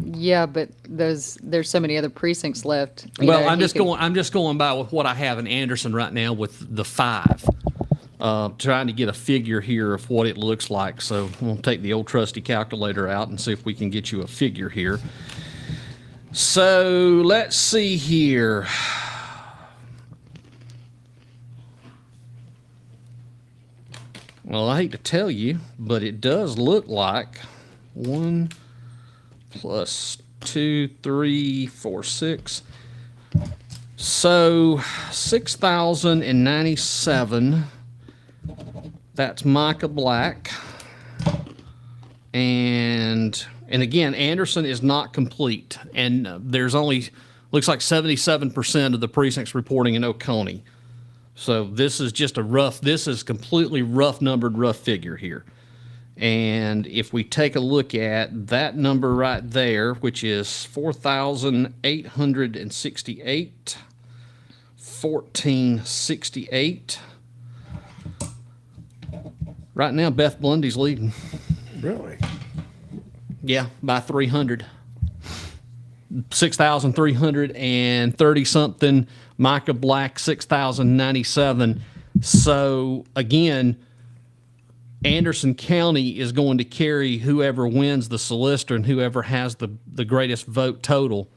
Yeah, but there's so many other precincts left. Well, I'm just going by with what I have in Anderson right now with the 5. Trying to get a figure here of what it looks like. So we'll take the old trusty calculator out and see if we can get you a figure here. So let's see here. Well, I hate to tell you, but it does look like 1 plus 2, 3, 4, 6. So 6,097. That's Micah Black. And again, Anderson is not complete. And there's only, looks like 77% of the precincts reporting in Oconee. So this is just this is completely rough numbered, rough figure here. And if we take a look at that number right there, which is 4,868, 1,468. Right now, Beth Blundy's leading. Really? Yeah, by 300. 6,330 something. Micah Black, 6,097. So again, Anderson County is going to carry whoever wins the solicitor and whoever has the greatest vote total.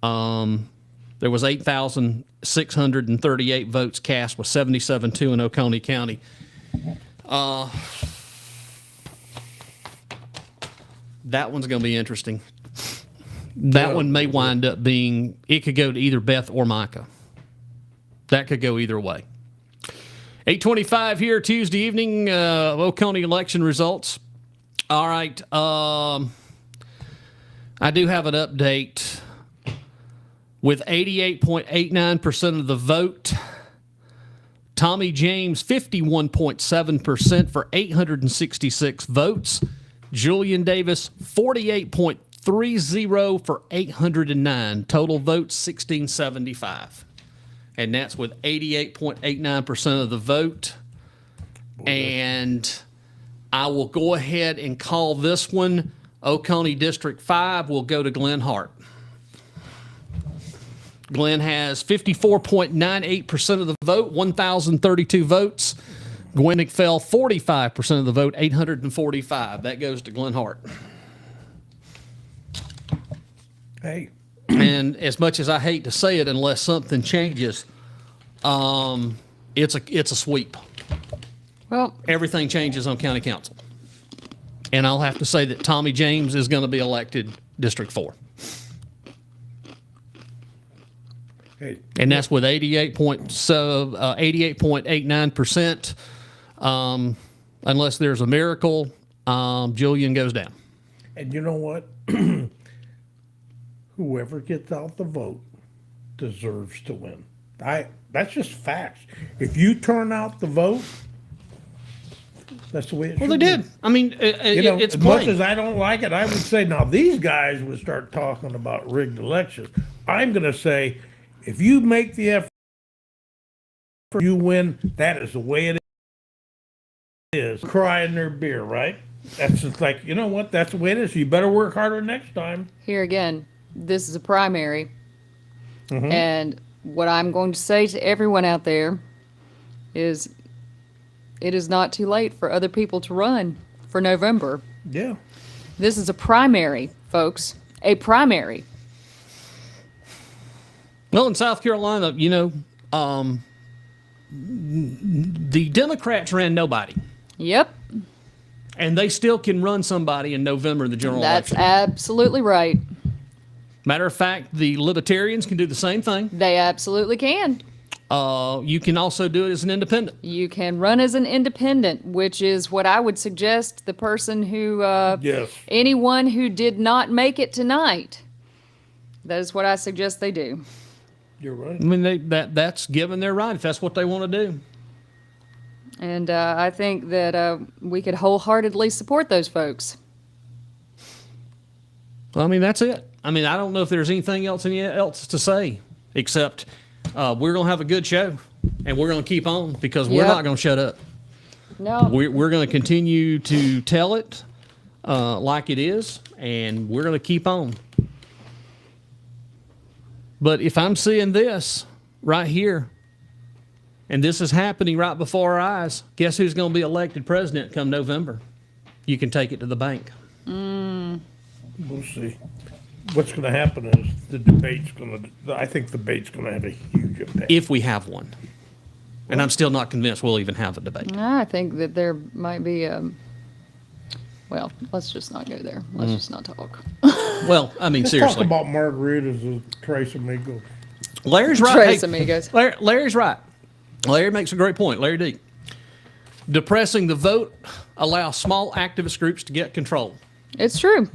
There was 8,638 votes cast with 77-2 in Oconee County. That one's going to be interesting. That one may wind up being, it could go to either Beth or Micah. That could go either way. 8:25 here Tuesday evening, Oconee election results. All right. I do have an update. With 88.89% of the vote, Tommy James 51.7% for 866 votes. Julian Davis 48.30 for 809. Total votes 1675. And that's with 88.89% of the vote. And I will go ahead and call this one Oconee District 5 will go to Glenn Hart. Glenn has 54.98% of the vote, 1,032 votes. Gwen McPhail, 45% of the vote, 845. That goes to Glenn Hart. Hey. And as much as I hate to say it, unless something changes, it's a sweep. Well, Everything changes on county council. And I'll have to say that Tommy James is going to be elected District 4. Hey. And that's with 88.89%. Unless there's a miracle, Julian goes down. And you know what? Whoever gets out the vote deserves to win. That's just facts. If you turn out the vote, that's the way it should Well, they be. did. I mean, it's as much plain. as I don't like it, I would say now these guys would start talking about rigged elections. I'm going to say, if you make the effort, you win. That is the way it is. Crying their beer, right? That's just like, you know what? That's the way it is. You better work harder next time. here again, this is a primary. And what I'm going to say to everyone out there is it is not too late for other people to run for November. Yeah. This is a primary, folks. A primary. Well, in South Carolina, the Democrats ran nobody. Yep, And they still can run somebody in November in the general that's election. absolutely right. Matter of fact, the Libertarians can do the same thing. They absolutely can. You can also do it as an independent. You can run as an independent, which is what I would suggest the person who, Yes. anyone who did not make it tonight. That is what I suggest they do. You're right. I mean, that's given their right if that's what they want to do. And I think that we could wholeheartedly support those folks. Well, I mean, that's it. I mean, I don't know if there's anything else to say except we're going to have a good show and we're going to keep on because we're Yep. not going to shut up. No. We're going to continue to tell it like it is, and we're going to keep on. But if I'm seeing this right here, and this is happening right before our eyes, guess who's going to be elected president come November? You can take it to the bank. We'll see. What's going to happen is the debate's going to, I think the debate's going to have a huge impact. If we have one. And I'm still not convinced we'll even have a debate. I think that there might be well, let's just not go there. Let's just not talk. Well, I mean, Let's seriously. talk about margaritas and Tres Amigos. Larry's right. Tres Hey, amigos. Larry's right. Larry makes a great point. Larry D. Depressing the vote allows small activist groups to get control. It's true.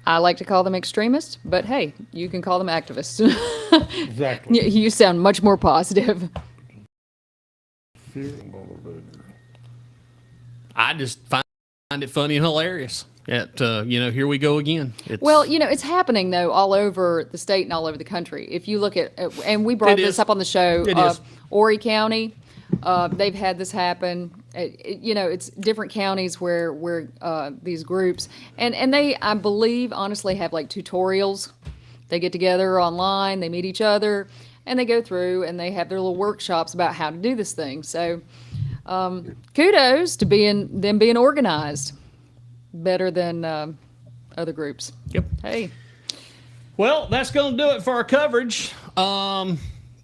I like to call them extremists, but hey, you can call them activists. Exactly. You sound much more positive. I just find it funny and hilarious. Here we go again. Well, it's happening though all over the state and all over the country. If you look at, and we brought It this is. up on the show, It is. Horry County, they've had this happen. It's different counties where these groups, and they, I believe, honestly have like tutorials. They get together online, they meet each other, and they go through and they have their little workshops about how to do this thing. So, kudos to them being organized better than other groups. Yep. Hey. Well, that's going to do it for our coverage. Going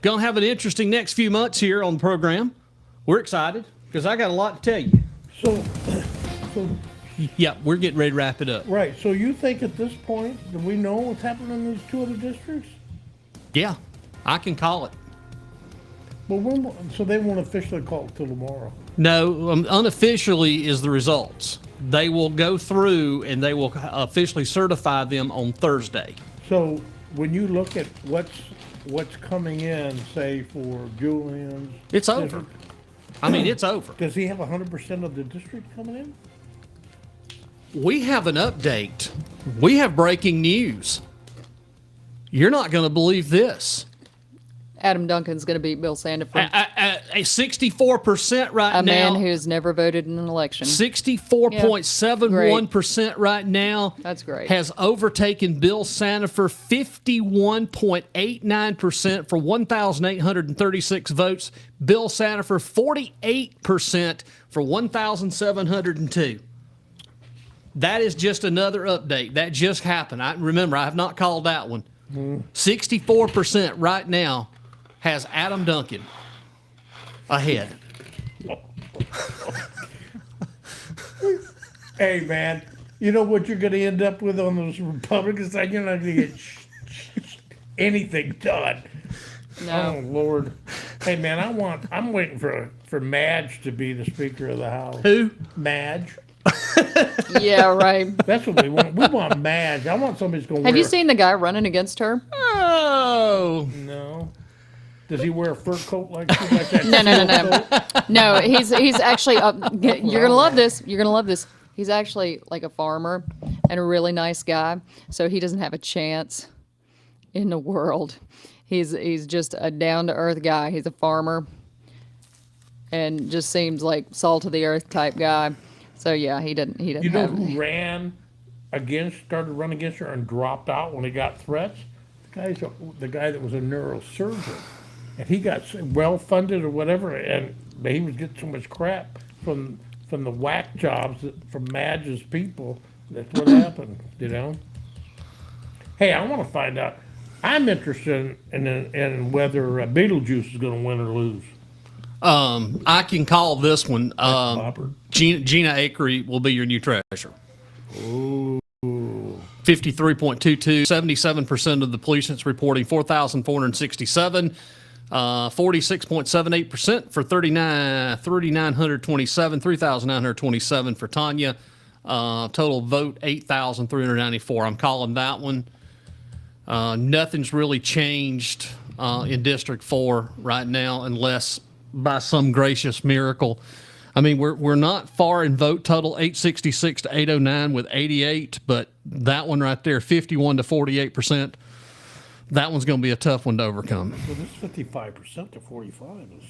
to have an interesting next few months here on the program. We're excited because I got a lot to tell you. So, Yeah, we're getting ready to wrap it up. right, so you think at this point, do we know what's happening in these two other districts? Yeah, I can call it. Well, so they won't officially call it till tomorrow. No, unofficially is the results. They will go through and they will officially certify them on Thursday. So when you look at what's coming in, say for Julian's, It's over. I mean, it's over. does he have 100% of the district coming in? We have an update. We have breaking news. You're not going to believe this. Adam Duncan's going to beat Bill Sandiford, A 64% right a now. man who's never voted in an election. 64.71% right now. That's great. Has overtaken Bill Sandiford 51.89% for 1,836 votes. Bill Sandiford 48% for 1,702. That is just another update. That just happened. Remember, I have not called that one. 64% right now has Adam Duncan ahead. Hey, man, you know what you're going to end up with on those Republican side? You're not going to get anything done. No. Oh, Lord. Hey, man, I'm waiting for Madge to be the Speaker of the House. Who? Madge. Yeah, right. That's what we want. We want Madge. I want somebody who's going to Have you seen the guy running against her? Oh. No. Does he wear a fur coat like that? No. No, he's actually you're gonna love this. You're gonna love this. He's actually like a farmer and a really nice guy. So he doesn't have a chance in the world. He's just a down to earth guy. He's a farmer and just seems like salt of the earth type guy. So yeah, he didn't You know have who started running against her and dropped out when he got threats? The guy that was a neurosurgeon. And he got well funded or whatever, and he was getting so much crap from the whack jobs from Madge's people. That's what happened, you know. Hey, I want to find out. I'm interested in whether Beetlejuice is going to win or lose. I can call this one. Bopper. Gina Akery will be your new treasurer. Ooh. 53.22, 77% of the police reporting 4,467. 46.78% for 3,927 for Tanya. Total vote 8,394. I'm calling that one. Nothing's really changed in District 4 right now, unless by some gracious miracle. I mean, we're not far in vote total, 866 to 809 with 88, but that one right there, 51 to 48%. That one's going to be a tough one to overcome. So this 55% to 45 is.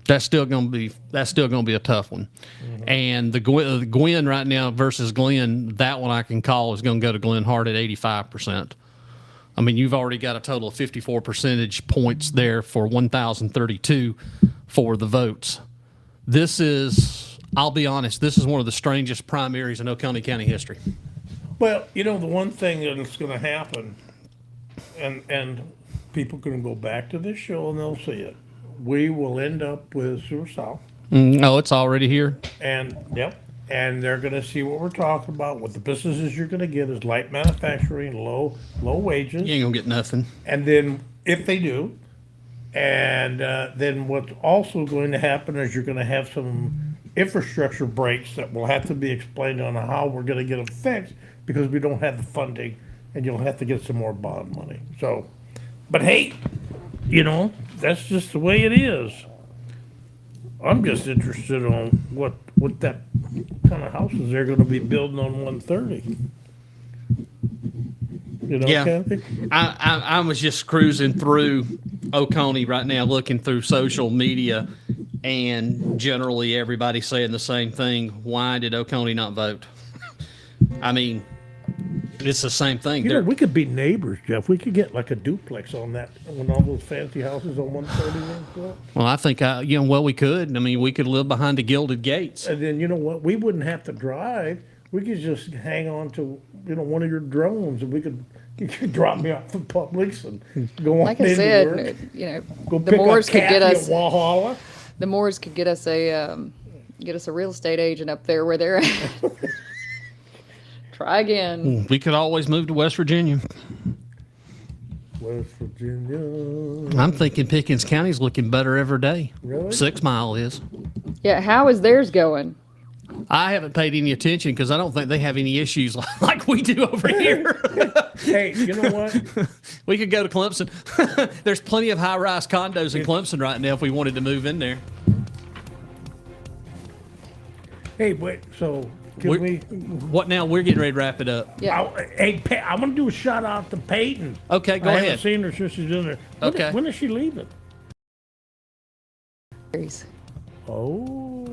That's still going to be a tough one. Mm-hmm. And the Gwen right now versus Glenn, that one I can call is going to go to Glenn Hart at 85%. I mean, you've already got a total of 54 percentage points there for 1,032 for the votes. This is, I'll be honest, this is one of the strangest primaries in Oconee County history. Well, you know, the one thing that's going to happen, and people can go back to this show and they'll see it. We will end up with Sewer South. Oh, it's already here. And they're going to see what we're talking about. What the businesses you're going to get is light manufacturing, low wages. You ain't gonna get nothing. And then if they do, and then what's also going to happen is you're going to have some infrastructure breaks that will have to be explained on how we're going to get them fixed because we don't have the funding, and you'll have to get some more bond money. So, but hey, you know, that's just the way it is. I'm just interested on what that kind of houses they're going to be building on 130. You know, Yeah. Cathy? I was just cruising through Oconee right now, looking through social media, and generally everybody's saying the same thing. Why did Oconee not vote? I mean, it's the same thing. You know, we could be neighbors, Jeff. We could get like a duplex on that, on all those fancy houses on 131. Well, I think, we could. I mean, we could live behind the gilded gates. And then, you know what? We wouldn't have to drive. We could just hang on to, one of your drones, and you could drop me off at Publix and go on Like I into said, work. Go the pick up Moors could get Cathy us. at Walhalla. The Moors could get us a real estate agent up there where they're at. Try again. We could always move to West Virginia. West Virginia. I'm thinking Pickens County's looking better every day. Really? 6 Mile is. Yeah, how is theirs going? I haven't paid any attention because I don't think they have any issues like we do over here. Hey, you know what? We could go to Clemson. There's plenty of high-rise condos in Clemson right now if we wanted to move in there. Hey, wait, so can we? What now? We're getting ready to wrap it up. Yeah. I want to do a shout out to Peyton. Okay, go I ahead. haven't seen her since she's in there. Okay. When is she leaving? Oh.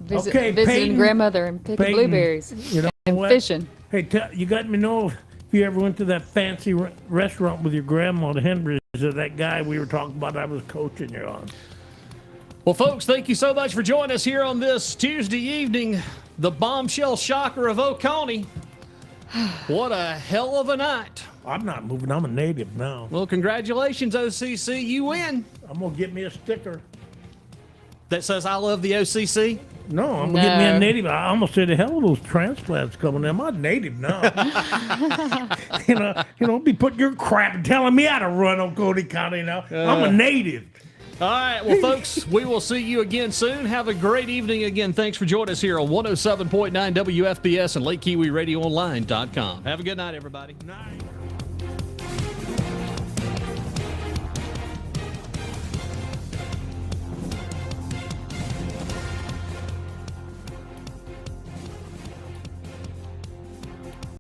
Visiting Peyton, grandmother and picking Peyton, blueberries You know and what? fishing. Hey, you got me know if you ever went to that fancy restaurant with your grandma, the Henry's, or that guy we were talking about I was coaching you on. Well, folks, thank you so much for joining us here on this Tuesday evening. The bombshell shocker of Oconee. What a hell of a night. I'm not moving. I'm a native now. Well, congratulations, OCC. You win. I'm going to get me a sticker. That says I love the OCC. No, I'm going to get me a No. native. I almost said, the hell of those transplants coming in. I'm a native now. you know, be putting your crap and telling me how to run Oconee County now. I'm a native. All right, well, folks, we will see you again soon. Have a great evening again. Thanks for joining us here on 107.9 WFBS and LakeKiwiRadioOnline.com. Have a good night, everybody. Nice.